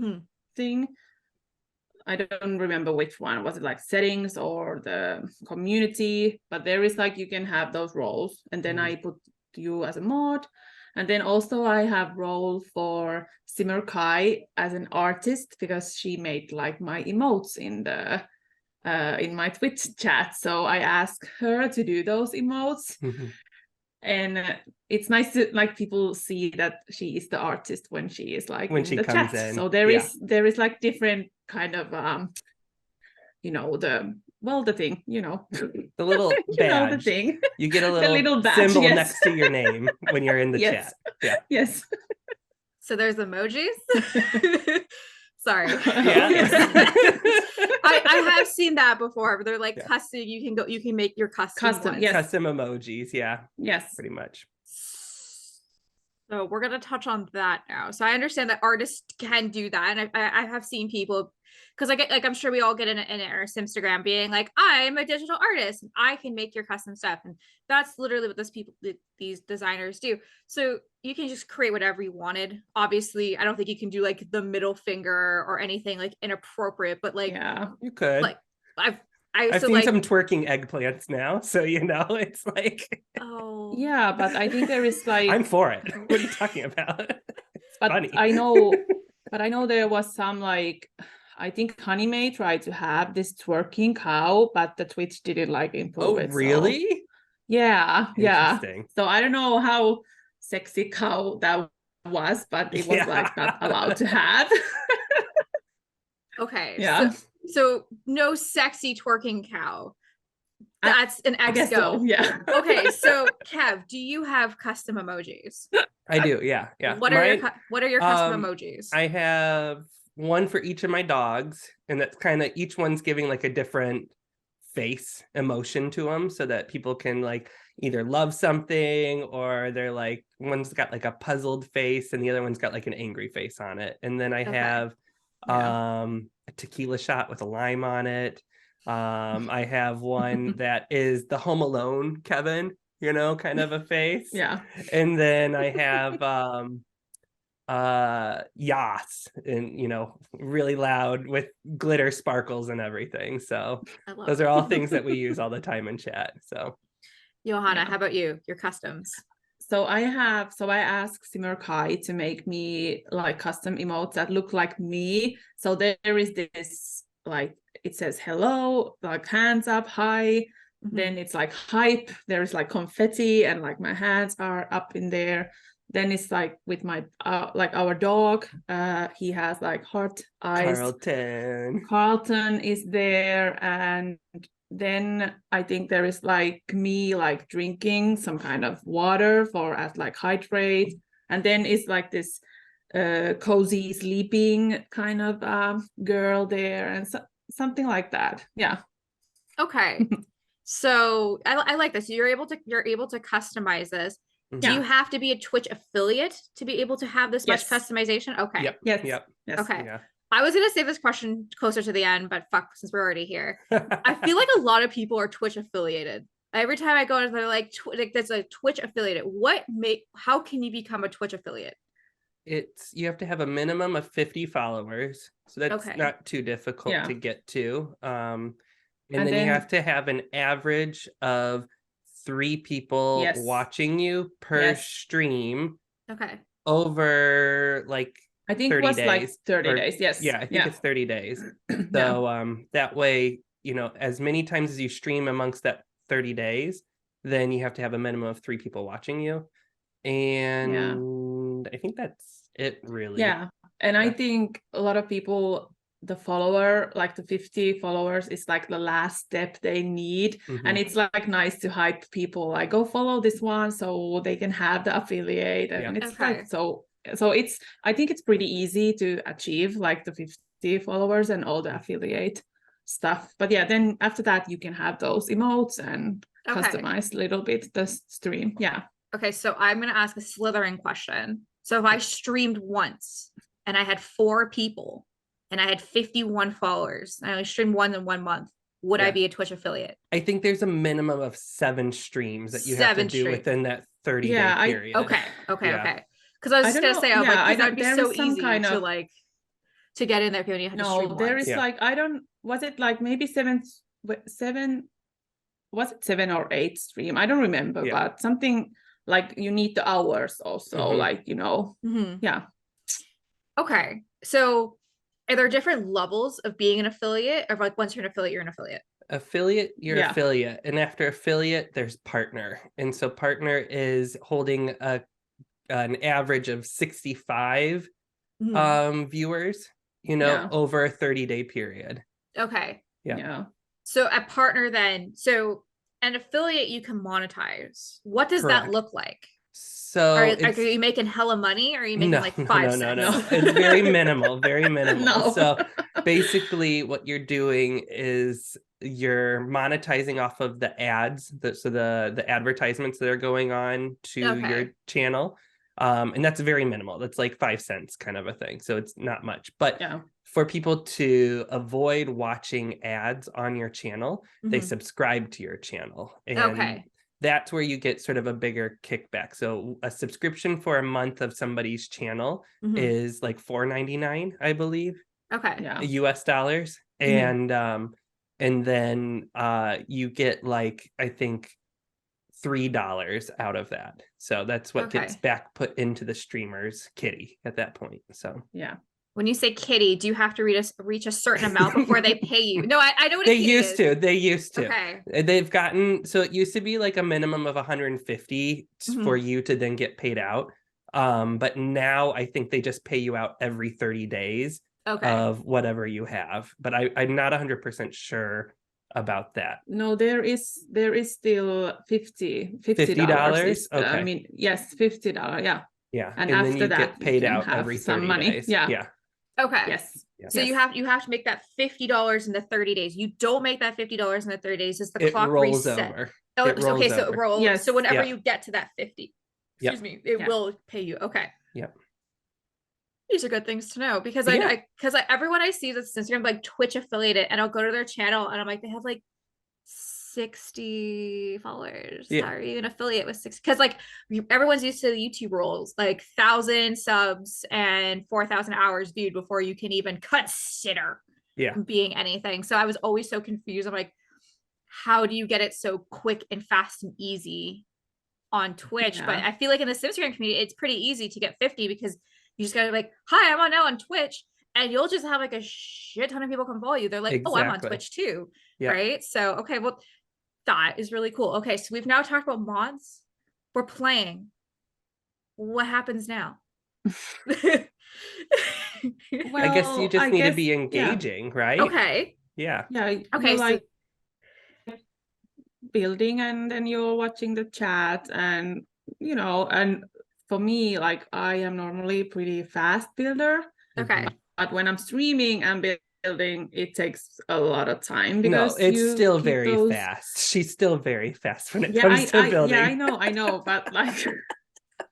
thing. I don't remember which one. Was it like settings or the community? But there is like, you can have those roles, and then I put you as a mod. And then also I have role for Simmer Kai as an artist, because she made like my emotes in the in my Twitch chat. So I asked her to do those emotes. And it's nice to like people see that she is the artist when she is like when she comes chat. So there is like different kind of the thing, the little badge. The thing. You get a little badge, symbol next to your name when you're in the chat. Yeah. Yes. So there's emojis. Sorry. Yeah. I have seen that before, but they're like custom. You can make your custom emojis. Yeah. Yes. Pretty much. So we're gonna touch on that now. So I understand that artists can do that, and I have seen people, because I get like, I'm sure we all get in our Simstagram being like, I'm a digital artist and I can make your custom stuff, and that's literally what these designers do. So you can just create whatever you wanted. Obviously, I don't think you can do like the middle finger or anything like inappropriate, but like you could. Like I've seen some twerking eggplants now, so it's like yeah, but I think there is like I'm for it. What are you talking about? It's but funny. I know but I know there was some like, I think Honey May tried to have this twerking cow, but the Twitch didn't like improve it. Really? So. Yeah. Interesting. So I don't know how sexy cow that was, but it was like not allowed to have. Okay. Yeah. So no sexy twerking cow. That's an I guess X-Go. so, yeah. Okay, so Kev, do you have custom emojis? I do, yeah. What are your custom emojis? I have one for each of my dogs, and that's kind of, each one's giving like a different face emotion to them, so that people can like either love something, or they're like, one's got like a puzzled face and the other one's got like an angry face on it. And then I have a tequila shot with a lime on it. I have one that is the Home Alone Kevin, you know, kind of a face. Yeah. And then I have Yas, and you know, really loud with glitter sparkles and everything. So those are all things that we use all the time in chat. So Johanna, how about you? Your customs? So I asked Simmer Kai to make me like custom emotes that look like me. So there is this, like, it says hello, like hands up, hi. Then it's like hype. There's like confetti, and like my hands are up in there. Then it's like with my like our dog, he has like heart eyes. Carlton is there, and then I think there is like me like drinking some kind of water for as like hydrate, and then it's like this cozy sleeping kind of girl there, and something like that. Yeah. Okay. So I like this. You're able to customize this. Do you have to be a Twitch affiliate to be able to have this much customization? Okay. Yep. Yes. Okay. Yeah. I was gonna save this question closer to the end, but fuck, since we're already here. I feel like a lot of people are Twitch affiliated. Every time I go in, they're like there's a Twitch affiliate. How can you become a Twitch affiliate? You have to have a minimum of 50 followers. So that's not too difficult to get to. And then you have to have an average of 3 people watching you per stream. Okay. Over like I think 30 it was days. like 30 days. Yes. Yeah, I think it's 30 days. So that way, you know, as many times as you stream amongst that 30 days, then you have to have a minimum of 3 people watching you. And I think that's it, really. Yeah. And I think a lot of people, the follower, like the 50 followers is like the last step they need. And it's like nice to hype people, like go follow this one so they can have the affiliate. And it's like so it's, I think it's pretty easy to achieve like the 50 followers and all the affiliate stuff. But yeah, then after that you can have those emotes and customize a little bit the stream. Yeah. Okay, so I'm gonna ask a Slytherin question. So if I streamed once and I had 4 people and I had 51 followers, and I only streamed one in 1 month, would I be a Twitch affiliate? I think there's a minimum of 7 streams that you have to do within that 30-day period. Okay. Because I was just gonna say, that would be so easy to like to get in there if you only had to stream once. There is like, was it like maybe 7 was it 7 or 8 stream? I don't remember, but something like you need the hours also, like, you know. Yeah. Okay. So are there different levels of being an affiliate, or like once you're an affiliate, you're an affiliate? You're affiliate, and after affiliate there's partner. And so partner is holding an average of 65 viewers, you know, over a 30-day period. Okay. Yeah. So a partner then, so an affiliate you can monetize. What does that look like? So are you making hella money, or are you making like 5 cents? No. It's very minimal, very minimal. So basically what you're doing is you're monetizing off of the ads, the advertisements that are going on to your channel. And that's very minimal. That's like 5 cents kind of a thing. So it's not much. But for people to avoid watching ads on your channel, they subscribe to your channel. And that's where you get sort of a bigger kickback. So a subscription for a month of somebody's channel is like $4.99, I believe. US dollars. And then you get like, I think, $3 out of that. So that's what gets back put into the streamer's kitty at that point. So When you say kitty, do you have to reach a certain amount before they pay you? No, I know what a They kitty used is. to. They used to. Okay. They've gotten, so it used to be like a minimum of 150 for you to then get paid out. But now I think they just pay you out every 30 days of whatever you have. But I'm not 100% sure about that. No, there is still $50. $50? Okay. I mean, yes, $50. Yeah. Yeah. And then after you that, get paid you can out have every some 30 money. days. Yeah. Yeah. Okay. Yes. So you have to make that $50 in the 30 days. You don't make that $50 in the 30 days. Is the clock rolls reset? over. Oh, it rolls okay. So over. it rolls. Yes. So whenever you get to that 50, excuse me, it will pay you. Okay. Yep. These are good things to know because everyone I see that's Instagram like Twitch affiliated, and I'll go to their channel and I'm like, they have like 60 followers. How are you an affiliate with 60? Because like everyone's used to the YouTube rules, like 1,000 subs and 4,000 hours viewed before you can even consider being anything. So I was always so confused. I'm like, how do you get it so quick and fast and easy on Twitch? But I feel like in the Instagram community, it's pretty easy to get 50 because you just gotta like, hi, I'm on Twitch. And you'll just have like a shit ton of people come follow you. They're like, oh, I'm on Twitch too. Right. So, okay, well, that is really cool. Okay, so we've now talked about mods. We're playing. What happens now? Well, I guess you just need to be engaging, right? Okay. Yeah. Yeah. Okay. Like building, and then you're watching the chat, and and for me, like I am normally pretty fast builder. Okay. But when I'm streaming and building, it takes a lot of time because it's still very fast. She's still very fast when it comes to building. Yeah, I know, but like,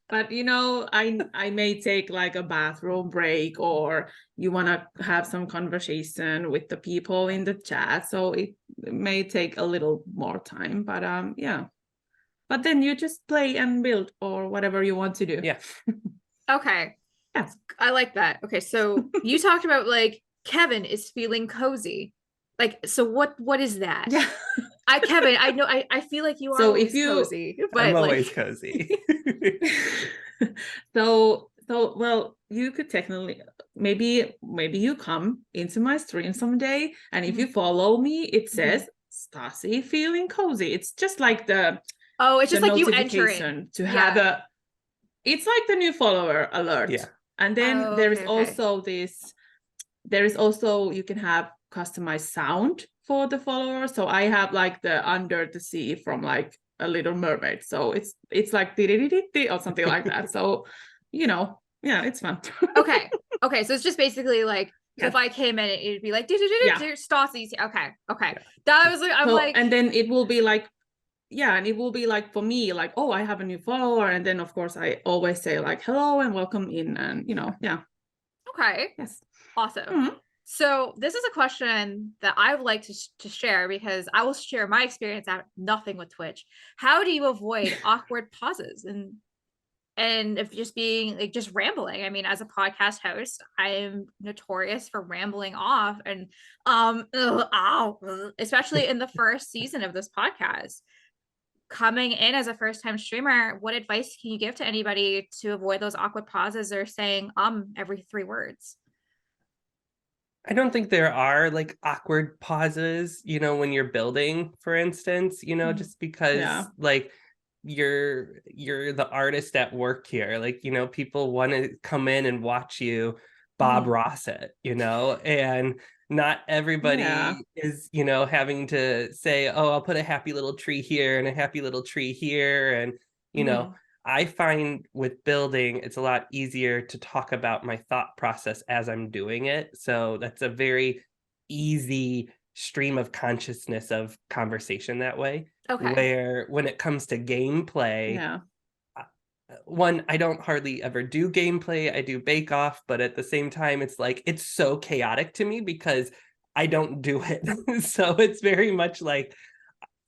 but I may take like a bathroom break, or you want to have some conversation with the people in the chat, so it may take a little more time. But yeah, but then you just play and build or whatever you want to do. Yeah. Okay. Yeah. I like that. Okay, so you talked about like Kevin is feeling cozy. Like, so what is that? Yeah. Kevin, I know I feel like you are always cozy. But I'm always cozy. So well, you could technically maybe you come into my stream someday, and if you follow me, it says Stasi feeling cozy. It's just like it's just like you entering to have it's like the new follower alert. Yeah. And then there is also you can have customized sound for the follower. So I have like the Under the Sea from like a Little Mermaid. So it's like or something like that. So it's fun. Okay. So it's just basically like if I came in, it'd be like Stasi. Okay. That was like like, and then it will be like, and it will be like for me, like, oh, I have a new follower, and then of course I always say like hello and welcome in, and Okay. Yes. Awesome. Mm-hmm. So this is a question that I would like to share, because I will share my experience out nothing with Twitch. How do you avoid awkward pauses and if just being like just rambling? I mean, as a podcast host, I am notorious for rambling off, and especially in the first season of this podcast. Coming in as a first-time streamer, what advice can you give to anybody to avoid those awkward pauses or saying every 3 words? I don't think there are like awkward pauses, when you're building, for instance, just because like you're the artist at work here. Like, people want to come in and watch you Bob Ross it, and not everybody is, having to say, oh, I'll put a happy little tree here and a happy little tree here. And, I find with building, it's a lot easier to talk about my thought process as I'm doing it. So that's a very easy stream of consciousness of conversation that way. Okay. Where when it comes to gameplay, one, I don't hardly ever do gameplay. I do Bake Off, but at the same time, it's like, it's so chaotic to me because I don't do it. So it's very much like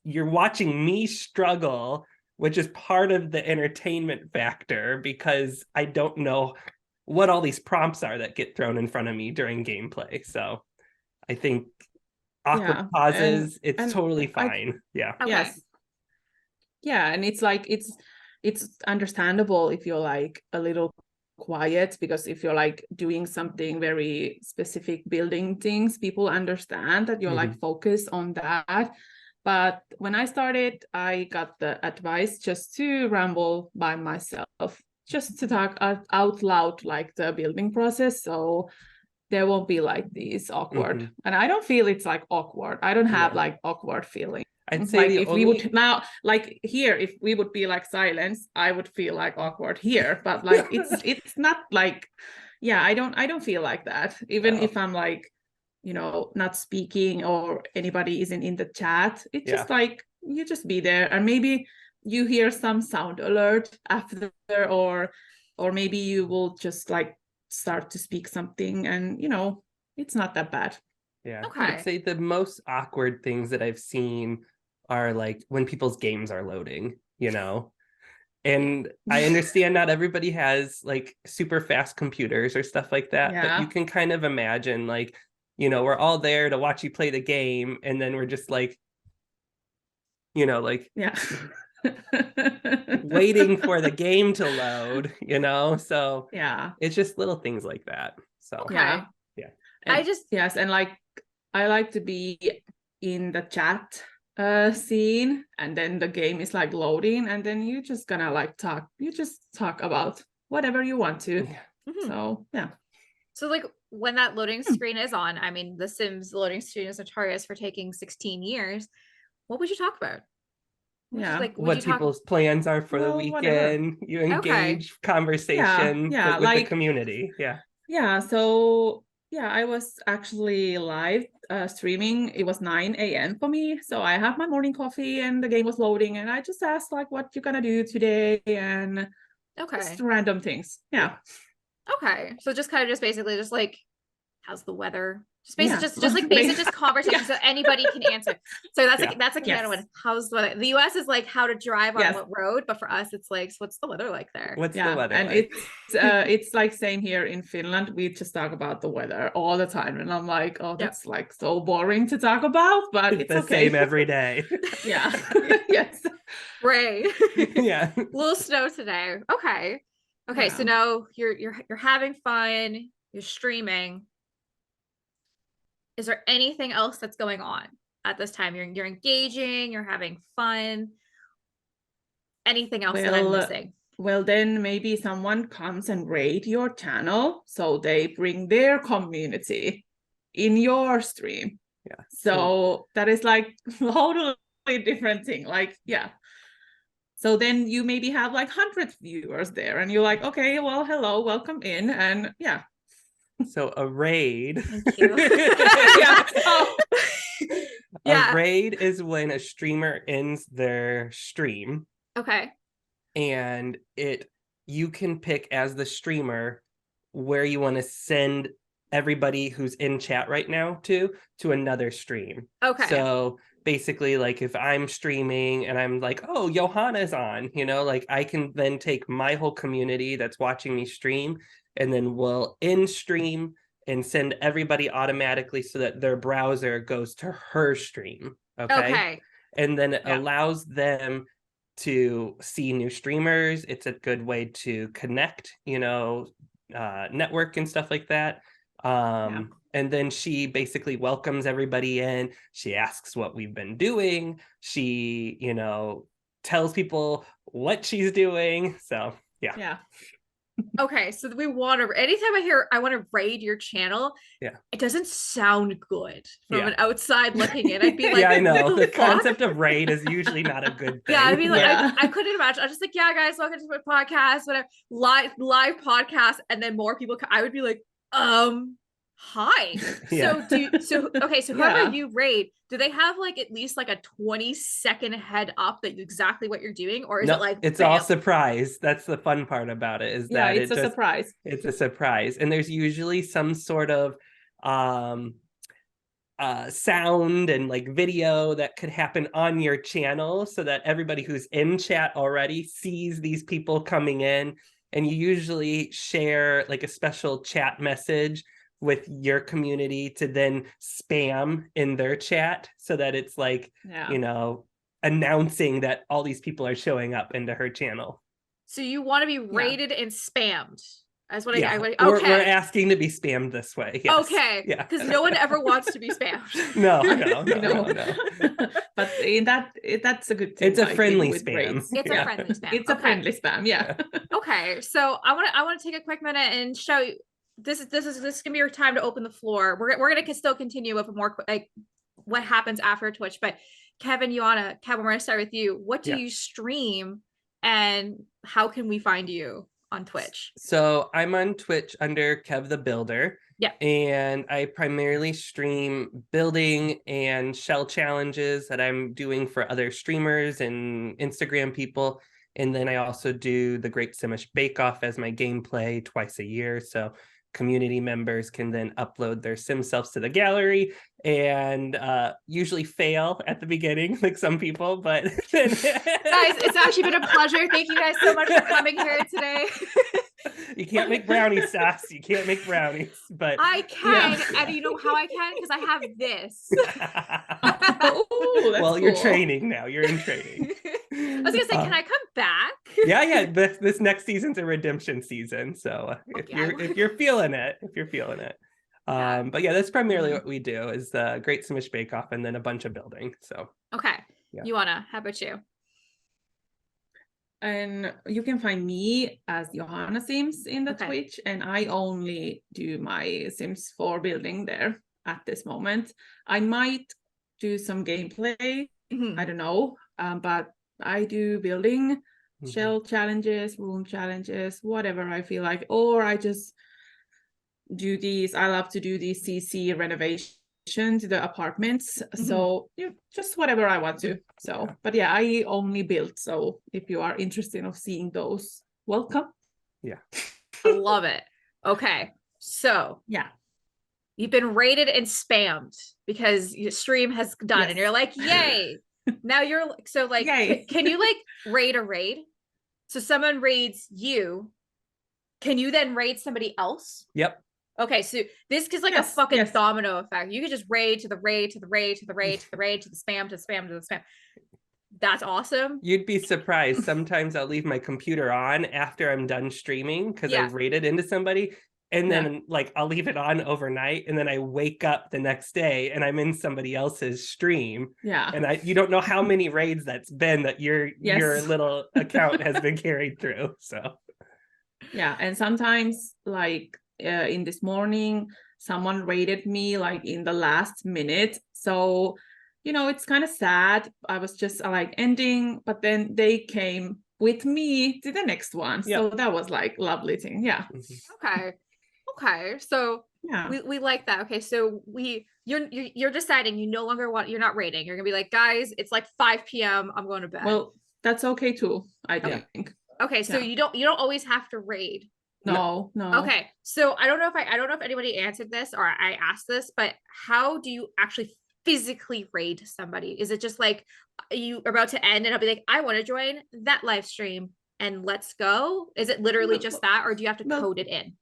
you're watching me struggle, which is part of the entertainment factor, because I don't know what all these prompts are that get thrown in front of me during gameplay. So I think awkward pauses, it's totally fine. Yes. Yeah, and it's like it's understandable if you're like a little quiet, because if you're like doing something very specific, building things, people understand that you're like focused on that. But when I started, I got the advice just to ramble by myself, just to talk out loud, like the building process. So there won't be like these awkward, and I don't feel it's like awkward. I don't have like awkward feeling. I'd say like if we would now, like here, if we would be like silence, I would feel like awkward here. But like it's not like, yeah, I don't feel like that. Even if I'm like, you know, not speaking or anybody isn't in the chat, it's just like you just be there, and maybe you hear some sound alert after, or maybe you will just like start to speak something, and you know, it's not that bad. Yeah. I'd say the most awkward things that I've seen are like when people's games are loading, you know, and I understand not everybody has like super fast computers or stuff like that, but you can kind of imagine like, you know, we're all there to watch you play the game, and then we're just like, you know, like waiting for the game to load, you know. So it's just little things like that. So and I just and like I like to be in the chat scene, and then the game is like loading, and then you just gonna like talk about whatever you want to. So so like when that loading screen is on, I mean, the Sims loading screen is notorious for taking 16 years. What would you talk about? What people's plans are for the weekend. Whatever. You engage conversation with like, the community. So I was actually live streaming. It was 9 a.m. for me, so I have my morning coffee and the game was loading, and I just asked like, what you gonna do today, and just random things. So just kind of just basically just like, how's the weather? Just basically just like basic just conversation, so anybody can answer. So that's a Canada one. How's the weather? The US is like how to drive on what road, but for us it's like, so what's the weather like there? What's the weather and like? It's like same here in Finland. We just talk about the weather all the time, and I'm like, oh, that's like so boring to talk about, but it's the same every day. Yes. Right. A little snow today. Okay. So now you're having fun, you're streaming. Is there anything else that's going on at this time? You're engaging, you're having fun. Anything else that I'm missing? Well, then maybe someone comes and raid your channel, so they bring their community in your stream. So that is like a totally different thing. Like, so then you maybe have like 100 viewers there, and you're like, okay, well, hello, welcome in, and So a raid. Thank you. A raid is when a streamer ends their stream. Okay. And you can pick as the streamer where you want to send everybody who's in chat right now to another stream. Okay. So basically, like if I'm streaming and I'm like, oh, Johanna's on, you know, like I can then take my whole community that's watching me stream, and then we'll in stream and send everybody automatically so that their browser goes to her stream. Okay. And then it allows them to see new streamers. It's a good way to connect, you know, network and stuff like that. And then she basically welcomes everybody in. She asks what we've been doing. She, you know, tells people what she's doing. So Okay, so we want to, anytime I hear I want to raid your channel, it doesn't sound good from an outside looking in. I'd be like, I know the concept of raid is usually not a good thing. I'd be like, I couldn't imagine. I was just like, guys, welcome to my podcast, whatever, live podcast, and then more people. I would be like, hi. So whoever you raid, do they have like at least like a 20-second head up that exactly what you're doing, or is it like it's all surprise? That's the fun part about it, is that it's a surprise. It's a surprise, and there's usually some sort of sound and like video that could happen on your channel, so that everybody who's in chat already sees these people coming in, and you usually share like a special chat message with your community to then spam in their chat, so that it's like, you know, announcing that all these people are showing up into her channel. So you want to be raided and spammed? That's what yeah. I okay. We're asking to be spammed this way. Yes. Okay. Yeah. Because no one ever wants to be spammed. No. But that's a good thing. It's a I friendly think, with spam. rates. It's a friendly spam. It's a friendly spam. Yeah. Okay. So I want to take a quick minute and show you. This is gonna be your time to open the floor. We're gonna still continue with more like what happens after Twitch. But Kevin, Kevin, we're gonna start with you. What do you stream, and how can we find you on Twitch? So I'm on Twitch under Kevthebuilder. Yeah. And I primarily stream building and shell challenges that I'm doing for other streamers and Instagram people. And then I also do the Great Simish Bake Off as my gameplay twice a year. So community members can then upload their sim selves to the gallery and usually fail at the beginning, like some people, but then... Guys, it's actually been a pleasure. Thank you guys so much for coming here today. You can't make brownie sauce. You can't make brownies, but I can. And you know how I can? Because I have this. Oh, well, you're training now. You're in training. I was gonna say, can I come back? Yeah. This next season's a redemption season. So if you're feeling it. But yeah, that's primarily what we do is the Great Simish Bake Off and then a bunch of building. So okay. Yeah. How about you? And you can find me as Johanna Sims in the Twitch, and I only do my Sims 4 building there at this moment. I might do some gameplay, I don't know, but I do building, shell challenges, room challenges, whatever I feel like, or I just do these. I love to do these CC renovations to the apartments, so just whatever I want to. So but yeah, I only build, so if you are interested of seeing those, welcome. I love it. Okay, so you've been rated and spammed because your stream has done and you're like, yay. Now you're so like, can you like raid a raid? So someone raids you, can you then raid somebody else? Yep. Okay, so this is like a fucking domino effect. You could just raid to the raid to the raid to the raid to the raid to the spam to the spam to the spam. That's awesome. You'd be surprised. Sometimes I'll leave my computer on after I'm done streaming because I've raided into somebody. And then like I'll leave it on overnight and then I wake up the next day and I'm in somebody else's stream. Yeah. And you don't know how many raids that's been that your little account has been carried through. So yeah, and sometimes like in this morning someone raided me like in the last minute, so you know it's kind of sad. I was just like ending, but then they came with me to the next one. So that was like lovely thing. Okay, so we like that. Okay, so you're deciding you no longer you're not raiding. You're gonna be like, guys, it's like 5 p.m. I'm going to bed. Well, that's okay too, I think. Okay, so you don't always have to raid. No. Okay, so I don't know if anybody answered this or I asked this, but how do you actually physically raid somebody? Is it just like you are about to end and I'll be like, I want to join that live stream and let's go? Is it literally just that, or do you have to code it in?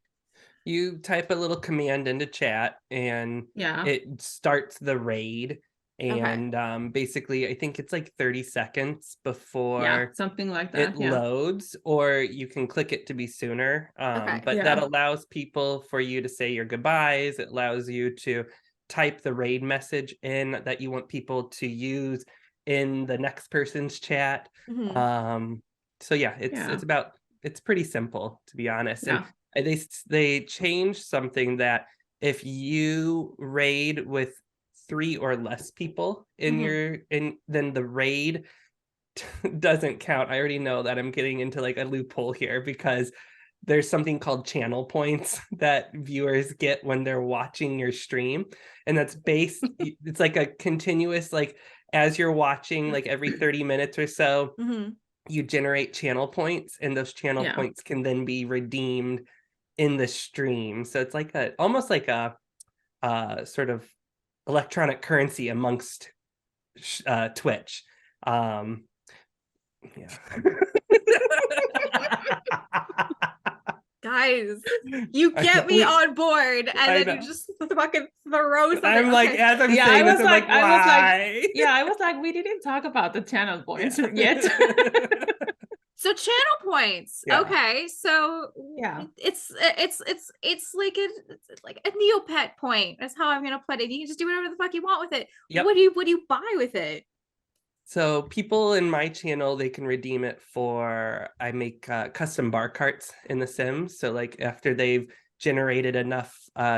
You type a little command into chat and it starts the raid. And basically I think it's like 30 seconds before something like that it loads, or you can click it to be sooner. But that allows people for you to say your goodbyes. It allows you to type the raid message in that you want people to use in the next person's chat. So yeah, it's pretty simple, to be honest. And they changed something that if you raid with 3 or less people in then the raid doesn't count. I already know that I'm getting into like a loophole here because there's something called channel points that viewers get when they're watching your stream, and that's based it's like a continuous, like as you're watching, like every 30 minutes or so you generate channel points, and those channel points can then be redeemed in the stream. So it's like almost like a sort of electronic currency amongst Twitch. Guys, you get me on board and then you just fucking throw something. I'm like, as I'm saying this, I'm like, why? I was like, we didn't talk about the channel points yet. So So channel points. Yeah. Okay. So Yeah. it's like a Neopet point. That's how I'm gonna put it. You can just do whatever the fuck you want with it. Yep. What do you buy with it? So people in my channel, they can redeem it for, I make custom bar carts in The Sims. So like after they've generated enough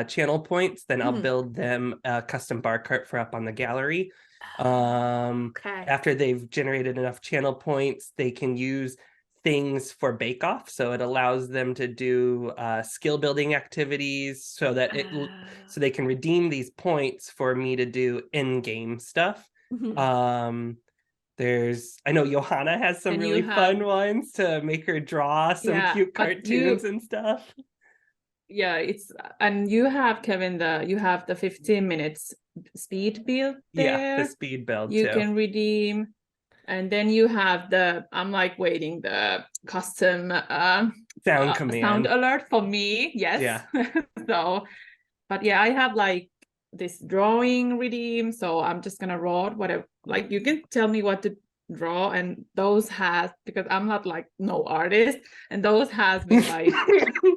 channel points, then I'll build them a custom bar cart for up on the gallery. Okay. After they've generated enough channel points, they can use things for Bake Off. So it allows them to do skill building activities so that so they can redeem these points for me to do in-game stuff. I know Johanna has some really fun ones to make her draw some cute cartoons and stuff. Yeah, and you have, Kevin, you have the 15 minutes speed build there. Yeah, the speed build you too. can redeem. And then you have I'm like waiting the custom sound command. Sound alert for me. Yes. Yeah. So, but yeah, I have like this drawing redeem. So I'm just gonna draw whatever. Like you can tell me what to draw, and those has, because I'm not like no artist, and those has been like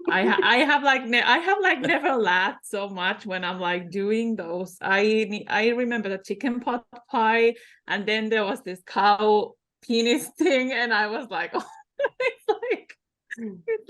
I have never laughed so much when I'm like doing those. I remember the chicken pot pie, and then there was this cow penis thing, and I was like, oh, it's like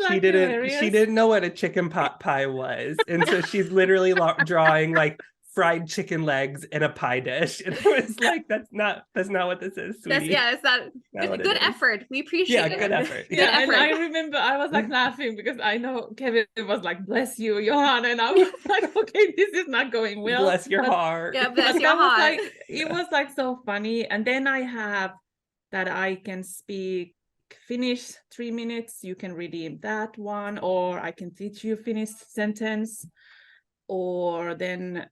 she didn't know what a chicken pot pie was, and so she's literally drawing like fried chicken legs in a pie dish, and I was like, that's not what this is, sweetie. It's good effort. We appreciate it. Good effort. Yeah, and I remember I was like laughing because I know Kevin was like, bless you, Johanna, and I was like, okay, this is not going well. Bless your heart. Yeah, bless your heart. It was like so funny. And then I have that I can speak Finnish 3 minutes. You can redeem that one, or I can teach you Finnish sentence, or then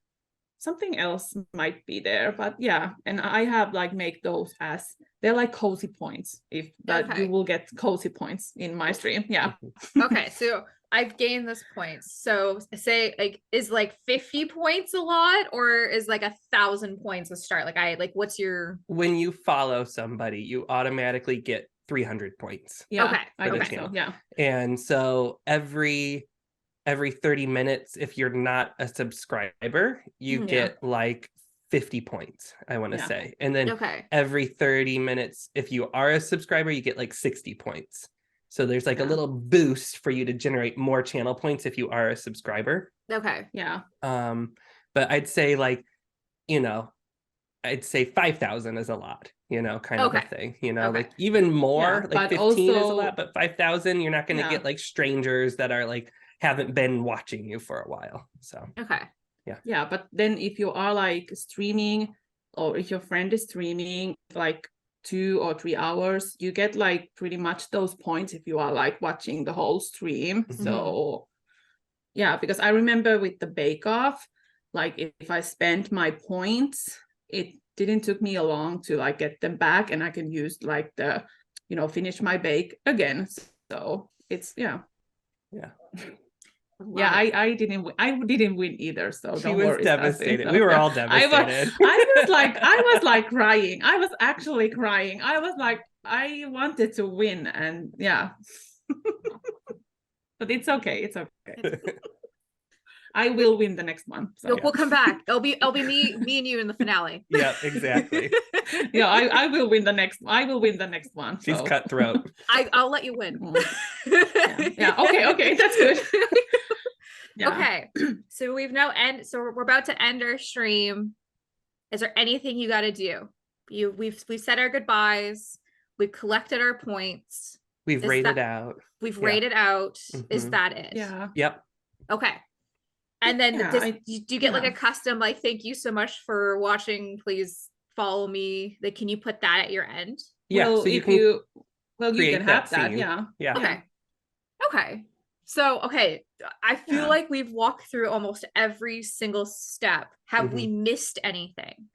something else might be there. But yeah, and I have like make those as they're like cozy points, if that you will get cozy points in my stream. Yeah. Okay, so I've gained this points. So say like, is like 50 points a lot, or is like 1,000 points a start? Like what's your, when you follow somebody, you automatically get 300 points. Yeah. Okay. I think so. Yeah. And so every 30 minutes, if you're not a subscriber, you get like 50 points, I want to say. And then every 30 minutes, if you are a subscriber, you get like 60 points. So there's like a little boost for you to generate more channel points if you are a subscriber. Okay. Yeah. But I'd say like, I'd say 5,000 is a lot, kind of a thing, like even more, like 15 is a lot, but 5,000, you're not going to get like strangers that are like, haven't been watching you for a while. So yeah, but then if you are like streaming, or if your friend is streaming like 2 or 3 hours, you get like pretty much those points if you are like watching the whole stream. So yeah, because I remember with the Bake Off, like if I spent my points, it didn't took me long to like get them back, and I can use like the finish my bake again. So it's yeah. Yeah, I didn't win either, so she was devastated. We were all devastated. I was like crying. I was actually crying. I was like, I wanted to win, and yeah. But it's okay. I will win the next one. So. We'll come back. It'll be me and you in the finale. Yeah, exactly. Yeah, I will win the next. I will win the next one. She's cutthroat. I'll let you win. Yeah. Okay. That's good. Yeah. Okay. So we're about to end our stream. Is there anything you got to do? We've said our goodbyes. We've collected our points. We've rated out. Rated out. Is that it? Yeah. Yep. Okay. And then do you get like a custom, like, thank you so much for watching, please follow me? Like, can you put that at your end? Yeah. Well, so you can have that. Yeah. Okay. So, I feel like we've walked through almost every single step. Have we missed anything?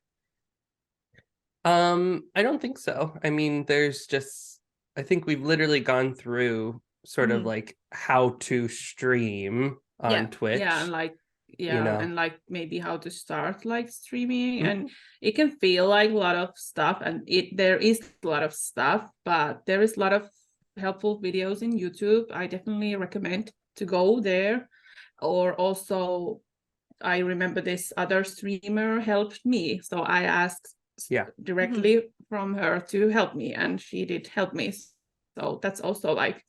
I don't think so. I mean, I think we've literally gone through sort of like how to stream on Twitch. Yeah, and like and like maybe how to start like streaming, and it can feel like a lot of stuff, and there is a lot of stuff, but there is a lot of helpful videos in YouTube. I definitely recommend to go there. Or also, I remember this other streamer helped me, so I asked directly from her to help me, and she did help me. So that's also like,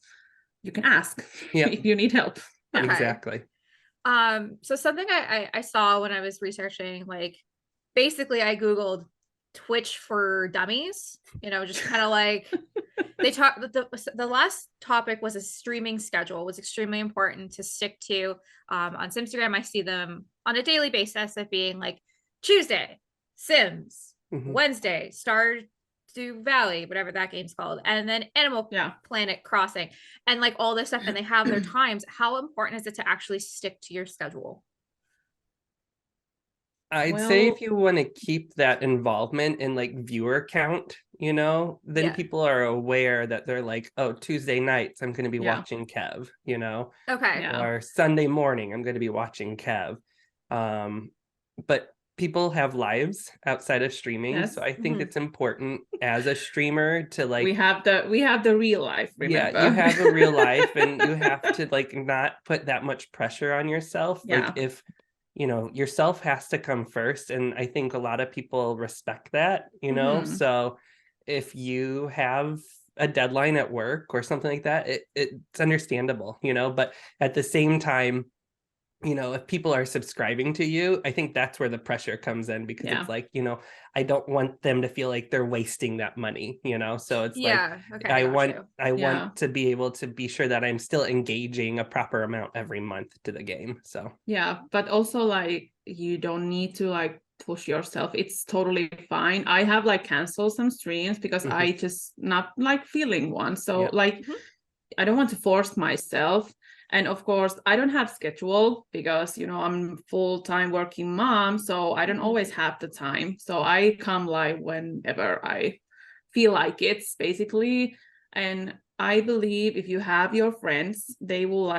you can ask if you need help. Okay. Exactly. So something I saw when I was researching, like basically I Googled Twitch for dummies, you know, just kind of like they talk, the last topic was a streaming schedule was extremely important to stick to. On Instagram, I see them on a daily basis of being like Tuesday, Sims, Wednesday, Stardew Valley, whatever that game's called, and then Animal Planet Crossing, and like all this stuff, and they have their times. How important is it to actually stick to your schedule? I'd say if you want to keep that involvement in like viewer count, you know, then people are aware that they're like, oh, Tuesday nights, I'm going to be watching Kev, you know, or Sunday morning, I'm going to be watching Kev. But people have lives outside of streaming. So I think it's important as a streamer to like, we have the real life, remember? Yeah, you have a real life, and you have to like not put that much pressure on yourself. Like if, you know, yourself has to come first. And I think a lot of people respect that, you know? So if you have a deadline at work or something like that, it's understandable, you know? But at the same time, you know, if people are subscribing to you, I think that's where the pressure comes in, because it's like, you know, I don't want them to feel like they're wasting that money, you know? So it's I want to be able to be sure that I'm still engaging a proper amount every month to the game. So but also like, you don't need to like push yourself. It's totally fine. I have like canceled some streams because I just not like feeling one. So like, I don't want to force myself. And of course, I don't have schedule because, you know, I'm full-time working mom, so I don't always have the time. So I come live whenever I feel like it's basically. And I believe if you have your friends, they will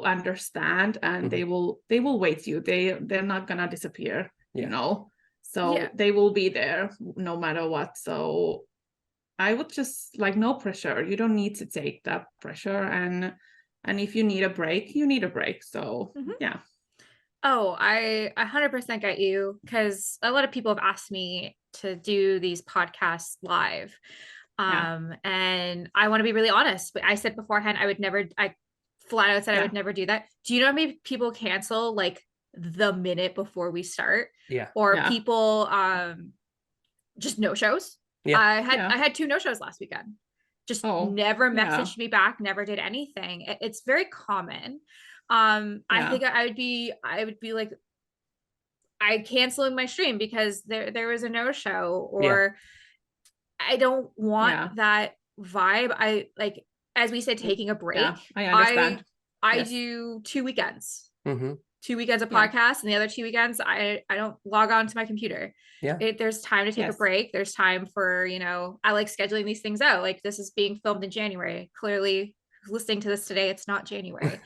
understand, and they will wait you. They're not gonna disappear, you know. So they will be there no matter what. So I would just like, no pressure. You don't need to take that pressure, and if you need a break, you need a break. So Oh, I 100% get you, because a lot of people have asked me to do these podcasts live. And I want to be really honest, but I said beforehand, I flat out said I would never do that. Do you know how many people cancel like the minute before we start? Or people just no shows? I had 2 no-shows last weekend. Just never messaged me back, never did anything. It's very common. I think I would be like, I canceling my stream because there was a no-show, or I don't want that vibe. I like, as we said, taking a break. I understand. I do 2 weekends. 2 weekends of podcasts, and the other 2 weekends I don't log on to my computer. There's time to take a break. There's time for, you know, I like scheduling these things out. Like, this is being filmed in January. Clearly, listening to this today, it's not January,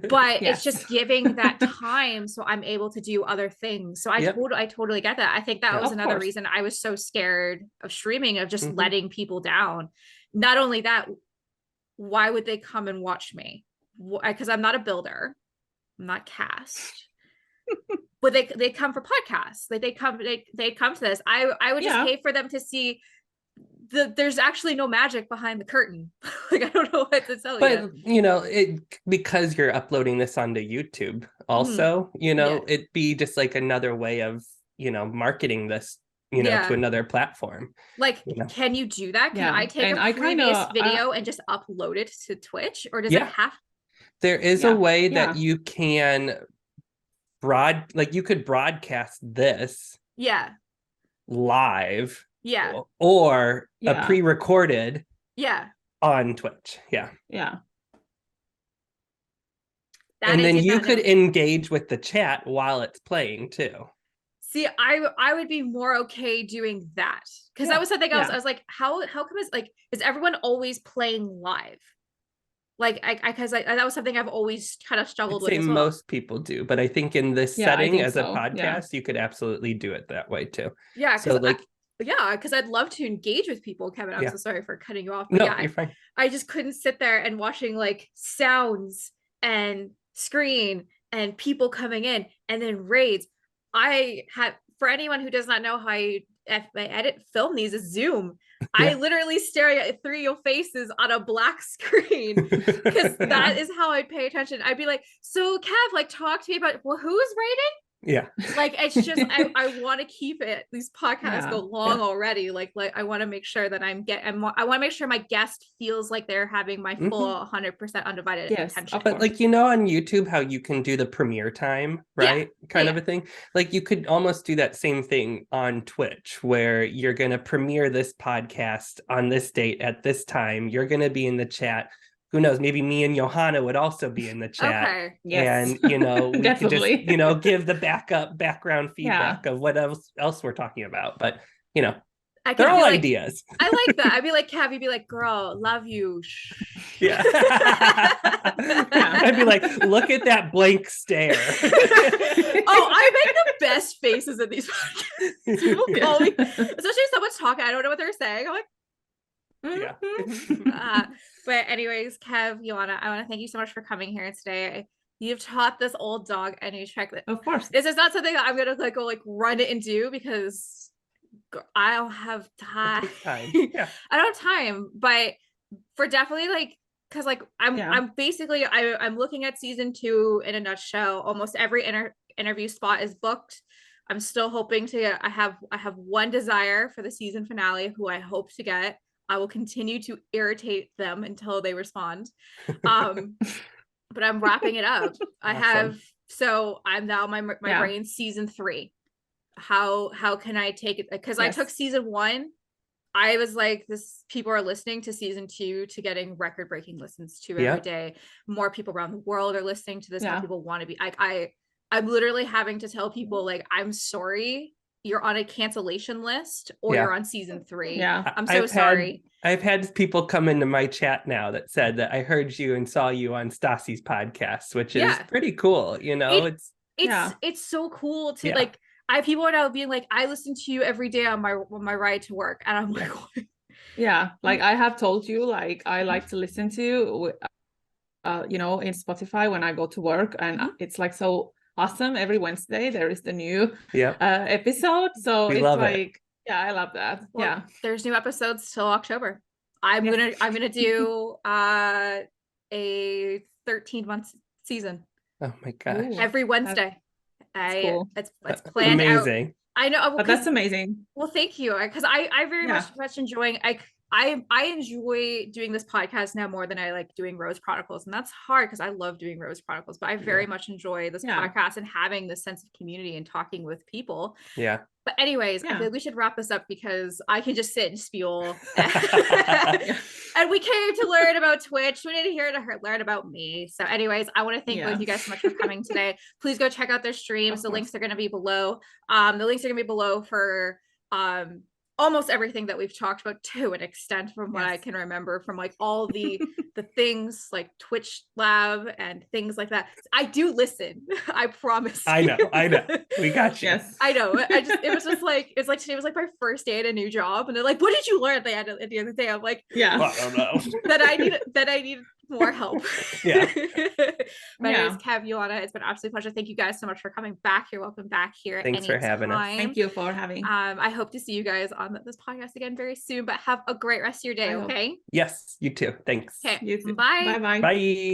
but it's just giving that time so I'm able to do other things. So I totally get that. I think that was another reason I was so scared of streaming, of just letting people down. Not only that, why would they come and watch me? Because I'm not a builder, I'm not cast. But they come for podcasts. Like they come to this. I would just pay for them to see there's actually no magic behind the curtain. Like, I don't know what to tell you. But you know, because you're uploading this onto YouTube also, you know, it'd be just like another way of, you know, marketing this, you know, to another platform. Like, you know? Can you do that? Can I take a previous video and just upload it to Twitch, or does it have? There is a way that you can you could broadcast this live or a pre-recorded on Twitch. And then you could engage with the chat while it's playing too. See, I would be more okay doing that, because that was something else. I was like, how come it's like, is everyone always playing live? Like, because that was something I've always kind of struggled with. Most people do, but I think in this setting as a podcast, you could absolutely do it that way too. Yeah. So like, yeah, because I'd love to engage with people, Kevin. I'm so sorry for cutting you off. But No, yeah, you're fine. I just couldn't sit there and watching like sounds and screen and people coming in and then raids. I had, for anyone who does not know how I edit film these, is Zoom. I literally stare at three of your faces on a black screen because that is how I'd pay attention. I'd be like, so Kev, like talk to me about, well, who's raiding? Yeah. Like it's just I want to keep it. These podcasts go long already. Like I want to make sure that I want to make sure my guest feels like they're having my full 100% undivided attention. But like, you know, on YouTube, how you can do the premiere time, right? Kind of a thing. Like you could almost do that same thing on Twitch, where you're going to premiere this podcast on this date at this time. You're going to be in the chat. Who knows, maybe me and Johanna would also be in the chat. Okay. And, you know, we could just, you know, give the background feedback of what else we're talking about. But, you know, they're all ideas. I like that. I'd be like, Kev, you'd be like, girl, love you. Yeah. I'd be like, look at that blank stare. I make the best faces in these podcasts. People call me, especially if someone's talking, I don't know what they're saying. I'm like, but anyways, Kev, Johanna, I want to thank you so much for coming here today. You've taught this old dog a new trick. Of course. This is not something that I'm gonna like go like run it and do because I don't have time. Yeah. I don't have time, but for definitely like, because like I'm basically I'm looking at season 2 in a nutshell. Almost every interview spot is booked. I'm still hoping to get, I have one desire for the season finale who I hope to get. I will continue to irritate them until they respond. But I'm wrapping it up. Awesome. I'm now my brain's season 3. How can I take it? Because I took season 1. I was like, people are listening to season 2 to getting record-breaking listens to every day. More people around the world are listening to this. More people want to be I'm literally having to tell people like, I'm sorry, you're on a cancellation list or you're on season 3. I'm so sorry. I've had people come into my chat now that said that I heard you and saw you on Stassi's podcast, which is pretty cool. You know, it's so cool to like, I have people now being like, I listen to you every day on my ride to work. And I'm like, what? Like I have told you, like I like to listen to, you know, in Spotify when I go to work, and it's like so awesome. Every Wednesday there is the new episode, so it's like I love that. Well, there's new episodes till October. I'm gonna do a 13-month season. Oh my gosh. Every Wednesday. Cool. It's planned amazing. Out. I know, but that's amazing. Well, thank you, because I very much enjoying. I enjoy doing this podcast now more than I like doing Rose Chronicles, and that's hard because I love doing Rose Chronicles, but I very much enjoy this podcast and having this sense of community and talking with people. Yeah. But anyways, I feel like we should wrap this up because I can just sit and spiel. And we came to learn about Twitch. We didn't hear to learn about me. So anyways, I want to thank both you guys so much for coming today. Please go check out their streams. The links are going to be below. The links are going to be below for almost everything that we've talked about to an extent from what I can remember from like all the things like Twitch Lab and things like that. I do listen. I promise. I know. We got you. Yes. I know. It was just like, it's like today was like my first day at a new job. And they're like, what did you learn at the end of the day? I'm like, I don't know. that I need more help. But anyways, Kev, Johanna, it's been an absolute pleasure. Thank you guys so much for coming back. You're welcome back here. Thanks for having us. Thank you for having. I hope to see you guys on this podcast again very soon, but have a great rest of your day. Okay. Yes, you too. Thanks. Okay. You too. Bye. Bye. Bye.